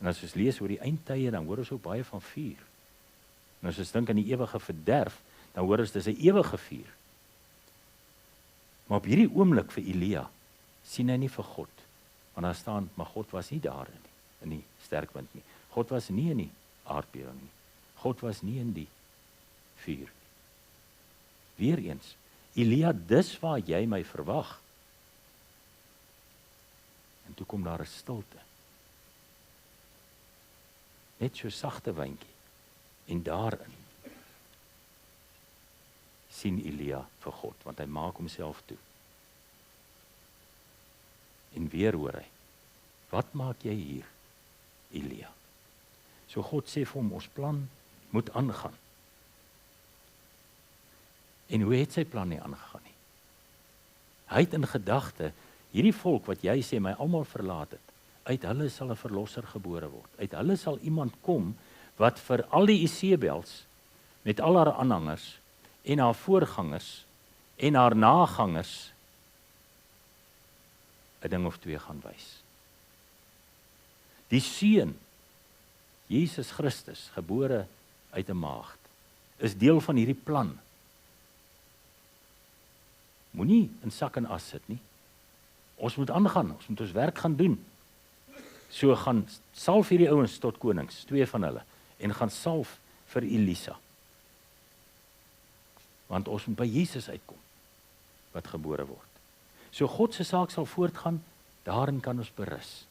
En as ons lees oor die eindtye, dan hoor ons ook baie van vuur. En as ons dink aan die ewige verderf, dan hoor ons dis 'n ewige vuur. Maar op hierdie oomblik vir Elia, sien hy nie vir God. Want daar staan, maar God was nie daar in die sterk wind nie. God was nie in die aardbewing nie. God was nie in die vuur nie. Weereens, Elia, dis waar jy my verwag. En toe kom daar 'n stilte. Net so sagte wyntjie. En daarin sien Elia vir God, want hy maak homself toe. En weer hoor hy, wat maak jy hier, Elia? So God sê vir hom, ons plan moet aangaan. En hoe het sy plan nie aangegaan nie? Hy het in gedagte, hierdie volk wat jy sê my almal verlaat het, uit hulle sal 'n verlosser gebore word. Uit hulle sal iemand kom wat vir al die Isebels met al haar aanhangers en haar voorgangers en haar nagangers 'n ding of twee gaan wys. Die seun, Jesus Christus, gebore uit 'n maagd, is deel van hierdie plan. Moenie in sak en as sit nie. Ons moet aangaan, ons moet ons werk gaan doen. So gaan salf hierdie ouens tot konings, 2 van hulle, en gaan salf vir Elisa. Want ons moet by Jesus uitkom, wat gebore word. So God se saak sal voortgaan, daarin kan ons berus.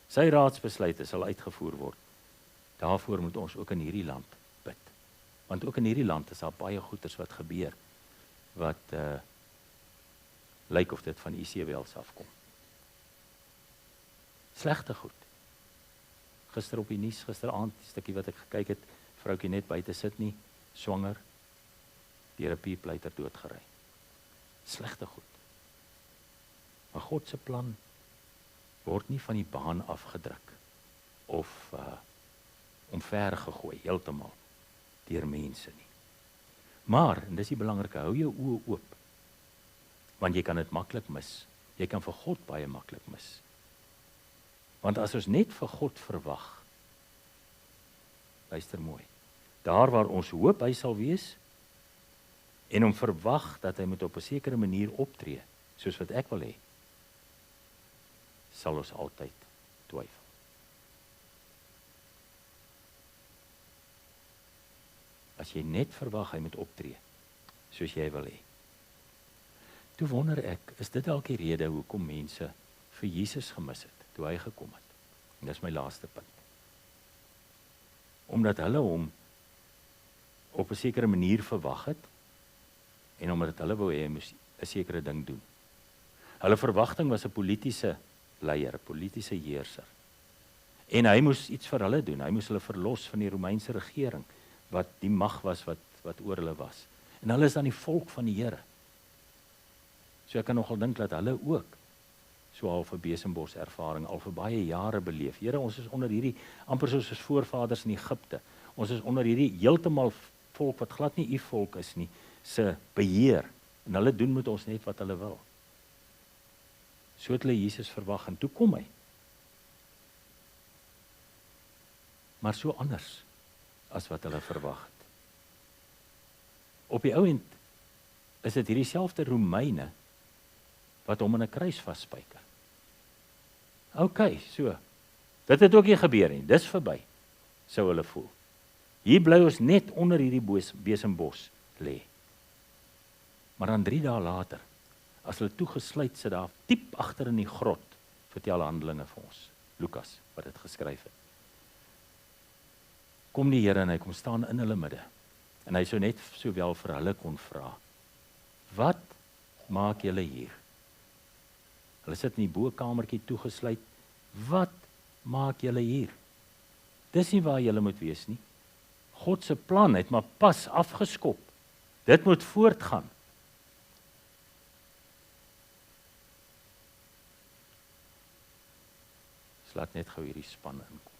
Sy raadsbesluite sal uitgevoer word. Daarvoor moet ons ook in hierdie land bid. Want ook in hierdie land is daar baie goeters wat gebeur, wat lyk of dit van Isebels afkom. Slegte goed. Gister op die nuus, gisteraand, die stukkie wat ek gekyk het, vroukie net buite sit nie, swanger, deur 'n pierpleiter doodgery. Slegte goed. Maar God se plan word nie van die baan afgedruk of omver gegooi heeltemal deur mense nie. Maar, en dis die belangrike, hou jou oë oop, want jy kan dit maklik mis. Jy kan vir God baie maklik mis. Want as ons net vir God verwag, luister mooi, daar waar ons hoop hy sal wees, en om verwag dat hy moet op 'n sekere manier optree, soos wat ek wil hê, sal ons altyd twyfel. As jy net verwag hy moet optree, soos jy wil hê. Toe wonder ek, is dit dalk die rede hoekom mense vir Jesus gemis het, toe hy gekom het? En dis my laaste punt. Omdat hulle hom op 'n sekere manier verwag het, en omdat hulle wou hê hy moes 'n sekere ding doen. Hulle verwagting was 'n politieke leier, 'n politieke heerser. En hy moes iets vir hulle doen. Hy moes hulle verlos van die Romeinse regering, wat die mag was wat oor hulle was. En hulle is dan die volk van die Here. So ek kan nogal dink dat hulle ook so al vir besembos ervaring al vir baie jare beleef. Here, ons is onder hierdie amper soos ons voorvaders in Egipte. Ons is onder hierdie heeltemal volk wat glad nie u volk is nie, se beheer. En hulle doen met ons net wat hulle wil. So het hulle Jesus verwag en toe kom hy. Maar so anders as wat hulle verwag het. Op die ou end is dit hierdie selfde Romeine wat hom in 'n kruis vasspyker. OK, so. Dit het ook nie gebeur nie. Dis verby, sou hulle voel. Hier bly ons net onder hierdie besembos lê. Maar dan 3 dae later, as hulle toegesluit sit daar diep agter in die grot, vertel Handelinge vir ons, Lukas wat dit geskryf het. Kom die Here en hy kom staan in hulle midde. En hy sou net sowel vir hulle kon vra, Wat maak julle hier? Hulle sit in die bokamertjie toegesluit. Wat maak julle hier? Dis nie waar julle moet wees nie. God se plan het maar pas afgeskop. Dit moet voortgaan. Laat net gou hierdie span inkom.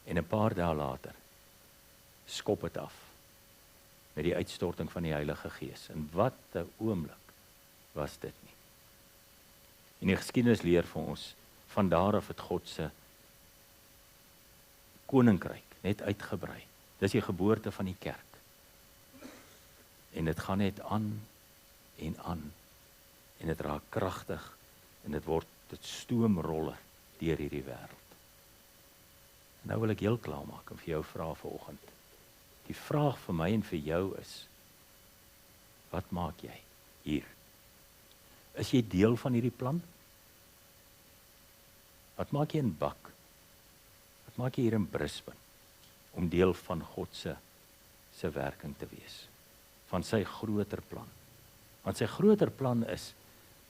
En 'n paar dae later skop dit af met die uitstorting van die Heilige Gees. En wat 'n oomblik was dit nie. En die geskiedenis leer vir ons van daar af het God se koninkryk net uitgebrei. Dis die geboorte van die kerk. En dit gaan net aan en aan. En dit raak kragtig en dit stoomroller deur hierdie wêreld. Nou wil ek heel klaar maak en vir jou vra vanoggend. Die vraag vir my en vir jou is: wat maak jy hier? Is jy deel van hierdie plan? Wat maak jy in Bak? Wat maak jy hier in Brisbane om deel van God se werking te wees? Van sy groter plan. Want sy groter plan is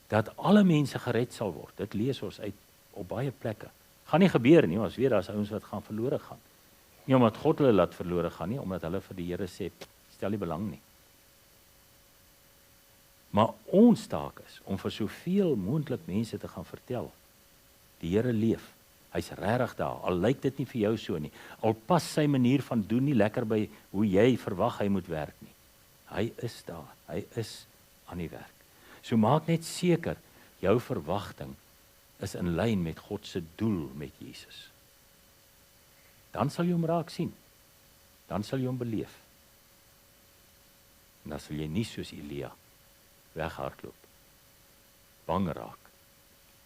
dat alle mense gered sal word. Dit lees ons uit op baie plekke. Gaan nie gebeur nie, ons weet daar's ouens wat gaan verlore gaan. Nie omdat God hulle laat verlore gaan nie, omdat hulle vir die Here sê, stel nie belang nie. Maar ons taak is om vir soveel moontlik mense te gaan vertel. Die Here leef. Hy's regtig daar. Al lyk dit nie vir jou so nie. Al pas sy manier van doen nie lekker by hoe jy verwag hy moet werk nie. Hy is daar. Hy is aan die werk. So maak net seker jou verwagting is in lyn met God se doel met Jesus. Dan sal jy hom raak sien. Dan sal jy hom beleef. En dan sal jy nie soos Elia weghardloop, bang raak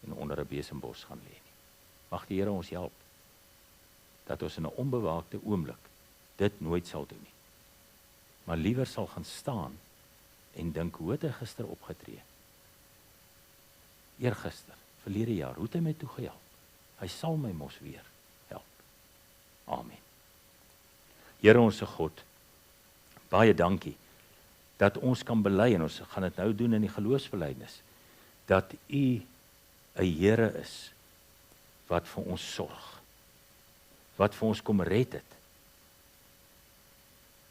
en onder 'n besembos gaan lê nie. Mag die Here ons help dat ons in 'n onbewaakte oomblik dit nooit sal doen nie. Maar liewer sal gaan staan en dink, hoe het hy gister opgetree? Eergister, verlede jaar, hoe het hy my toe gehelp? Hy sal my mos weer help. Amen. Here ons se God, baie dankie dat ons kan bely, en ons gaan dit nou doen in die geloofsbelydenis, dat U 'n Here is wat vir ons sorg, wat vir ons kom red het,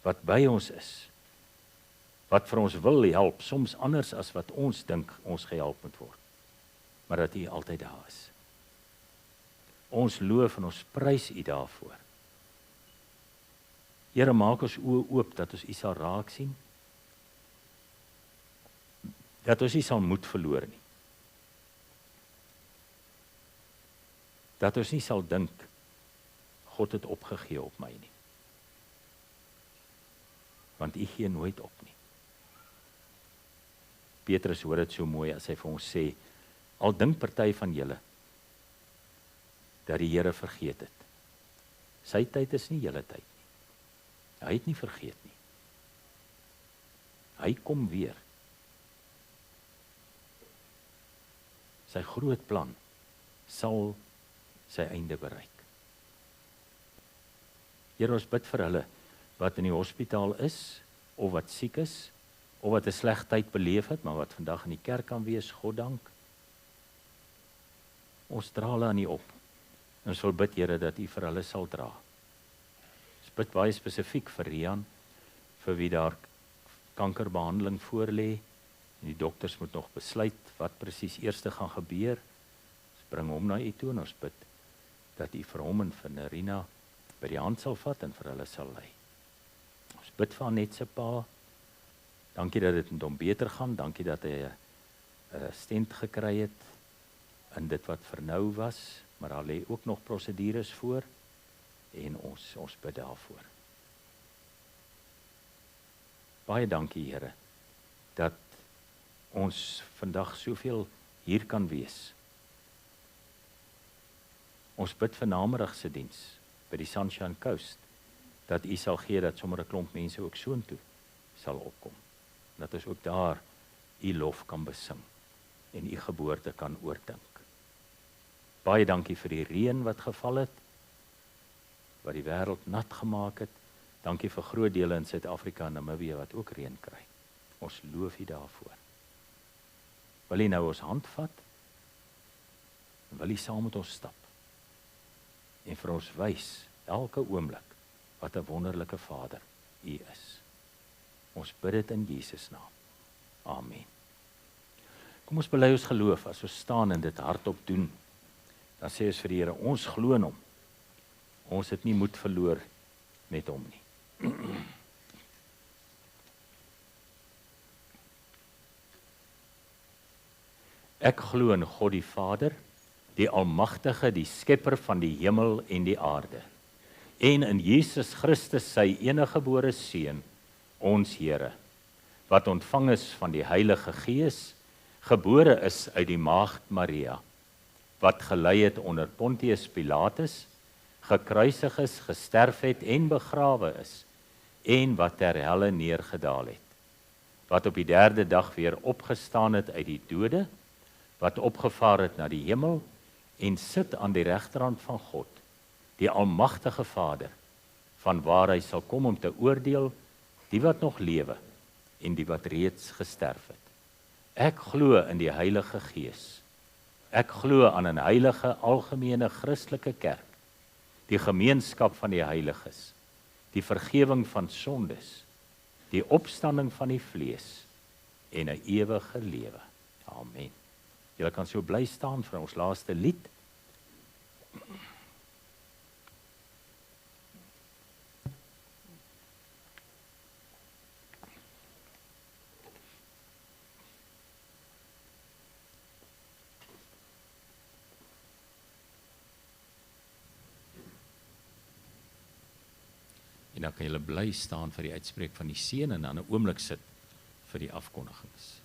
wat by ons is, wat vir ons wil help, soms anders as wat ons dink ons gehelp moet word, maar dat U altyd daar is. Ons loof en ons prys U daarvoor. Here, maak ons oë oop dat ons U sal raak sien, dat ons nie sal moed verloor nie. Dat ons nie sal dink, God het opgegee op my nie. Want U gee nooit op nie. Petrus hoor dit so mooi as hy vir ons sê, al dink party van julle, dat die Here vergeet het. Sy tyd is nie julle tyd nie. Hy het nie vergeet nie. Hy kom weer. Sy groot plan sal sy einde bereik. Here, ons bid vir hulle wat in die hospitaal is, of wat siek is, of wat 'n sleg tyd beleef het, maar wat vandag in die kerk kan wees, God dank. Ons dra hulle aan U op. Ons wil bid, Here, dat U vir hulle sal dra. Ons bid baie spesifiek vir Rian, vir wie daar kankerbehandeling voor lê, en die dokters moet nog besluit wat presies eers gaan gebeur. Ons bring hom na U toe en ons bid dat U vir hom en vir Nerina by die hand sal vat en vir hulle sal lei. Ons bid vir Anet se pa. Dankie dat dit met hom beter gaan. Dankie dat hy 'n stent gekry het in dit wat vernou was, maar daar lê ook nog prosedures voor en ons bid daarvoor. Baie dankie, Here, dat ons vandag soveel hier kan wees. Ons bid vir namedigse diens by die Sunshine Coast, dat U sal gee dat sommer 'n klomp mense ook soontoe sal opkom. Dat ons ook daar U lof kan besing en U geboorte kan oordink. Baie dankie vir die reën wat geval het. wat die wêreld nat gemaak het. Dankie vir groot dele in Suid-Afrika en Namibië wat ook reën kry. Ons loof U daarvoor. Wil U nou ons hand vat? En wil U saam met ons stap? En vir ons wys elke oomblik wat 'n wonderlike Vader U is. Ons bid dit in Jesus naam. Amen. Kom ons bely ons geloof as ons staan en dit hardop doen. Dan sê ons vir die Here, ons glo in Hom. Ons het nie moed verloor met Hom nie. Ek glo in God die Vader, die Almagtige, die Skepper van die hemel en die aarde, en in Jesus Christus, sy eniggebore Seun, ons Here, wat ontvang is van die Heilige Gees, gebore is uit die Maagd Maria, wat gelei het onder Pontius Pilatus, gekruisig is, gesterf het en begrawe is, en wat ter helle neergedaal het, wat op die 3de dag weer opgestaan het uit die dode, wat opgevaar het na die hemel, en sit aan die regterhand van God, die Almagtige Vader, van waar hy sal kom om te oordeel, die wat nog lewe, en die wat reeds gesterf het. Ek glo in die Heilige Gees. Ek glo aan 'n heilige, algemene Christelike kerk, die gemeenskap van die heiliges, die vergewing van sondes, die opstanding van die vlees en 'n ewige lewe. Amen. Julle kan so bly staan vir ons laaste lied. En dan kan julle bly staan vir die uitspreek van die seën en dan 'n oomblik sit vir die afkondigings.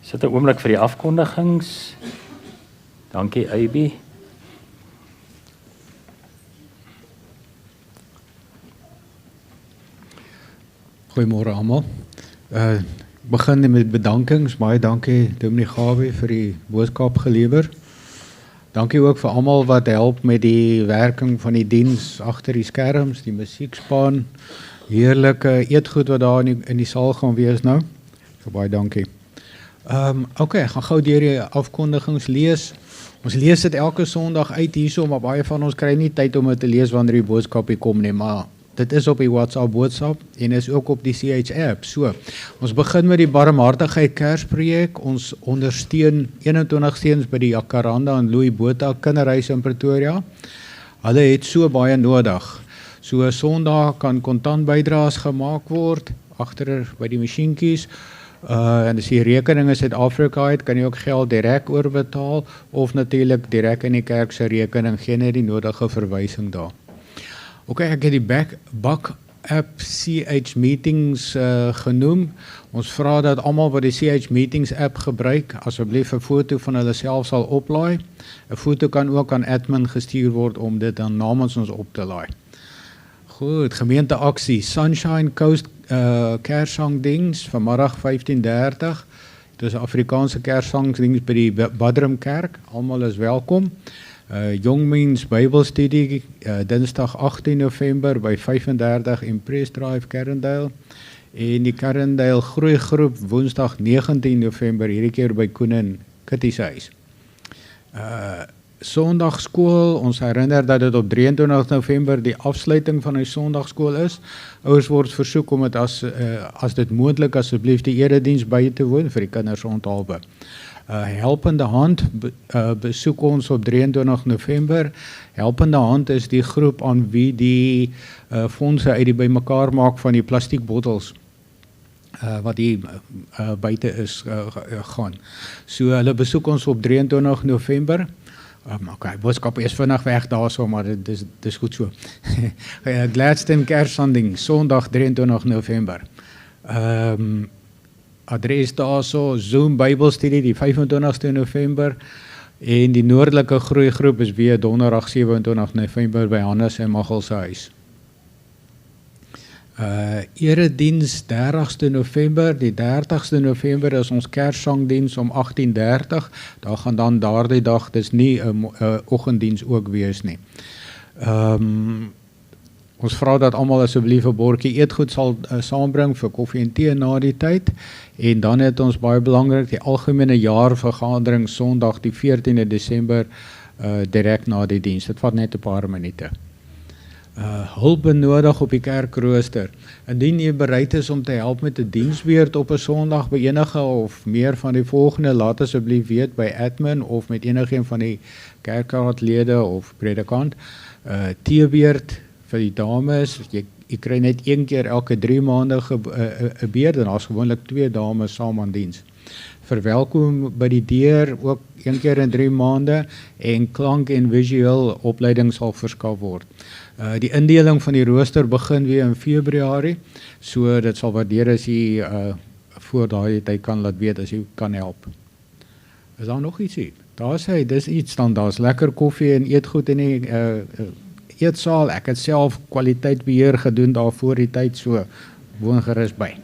Sit 'n oomblik vir die afkondigings. Dankie, Aby.
Goeiemôre almal. Begin met bedankings. Baie dankie Dominee Gawie vir die boodskap gelewer. Dankie ook vir almal wat help met die werking van die diens agter die skerms, die musiekspan. Heerlike eetgoed wat daar in die saal gaan wees nou. So baie dankie. Okay, ek gaan gou deur die afkondigings lees. Ons lees dit elke Sondag uit hierso, maar baie van ons kry nie tyd om dit te lees wanneer die boodskap hier kom nie, maar dit is op die WhatsApp boodskap en is ook op die CH app. So, ons begin met die Barmhartigheid Kersprojek. Ons ondersteun 21 seuns by die Jacaranda en Louis Botha kinderhuis in Pretoria. Hulle het so baie nodig. So Sondag kan kontant bydraes gemaak word agter by die masjienkies. En as die rekening in Suid-Afrika het, kan jy ook geld direk oorbetaal of natuurlik direk in die kerk se rekening, gee net die nodige verwysing daar. Okay, ek het die Bak app CH Meetings genoem. Ons vra dat almal wat die CH Meetings app gebruik, asseblief 'n foto van hulle self sal oplaai. 'n Foto kan ook aan admin gestuur word om dit dan namens ons op te laai. Goed, gemeenteaksie, Sunshine Coast Kerssangdiens, vanmiddag 15:30. Dit is 'n Afrikaanse Kerssangdiens by die Badrum Kerk. Almal is welkom. Jongmens Bybelstudie, Dinsdag 18 November by 35 Impress Drive, Carindale. En die Carindale Groeigroep Woensdag 19 November, hierdie keer by Koen en Kitty se huis. Sondagskool, ons herinner dat dit op 23 November die afsluiting van die Sondagskool is. Ouers word versoek om dit as dit moontlik asseblief die erediens by te woon vir die kinders onthaalbe. Helpende Hand besoek ons op 23 November. Helpende Hand is die groep aan wie die fondse uit die bymekaar maak van die plastiekbottels wat hier buite is gaan. So hulle besoek ons op 23 November. Okay, boodskap is vinnig weg daarso, maar dit is goed so. Gladstone Kerssanding, Sondag 23 November. Adres daarso, Zoom Bybelstudie die 25ste November en die noordelike groeigroep is weer donderdag 27 November by Hannes en Magel se huis. Erediens 30ste November, die 30ste November is ons Kerssangdiens om 18:30. Daar gaan dan daardie dag, dis nie 'n oggenddiens ook wees nie. Ons vra dat almal asseblief 'n bordjie eetgoed sal saambring vir koffie en tee na die tyd. En dan het ons baie belangrik die algemene jaarvergadering Sondag die 14de Desember direk na die diens. Dit vat net 'n paar minute. Hulp benodig op die kerkrooster. Indien jy bereid is om te help met 'n diensbeurt op 'n Sondag by enige of meer van die volgende, laat asseblief weet by admin of met enigeen van die kerkraadlede of predikant. Teebeurt vir die dames, jy kry net een keer elke 3 maande 'n beurt en daar's gewoonlik 2 dames saam aan diens. Verwelkom by die deur ook een keer in 3 maande en klank en visueel opleiding sal verskaf word. Die indeling van die rooster begin weer in Februarie, so dit sal waardeer as jy voor daai tyd kan laat weet as jy kan help. Is daar nog ietsie? Daar's hy, dis iets dan, daar's lekker koffie en eetgoed in die eetsaal. Ek het self kwaliteitbeheer gedoen daar voor die tyd, so woon gerus by.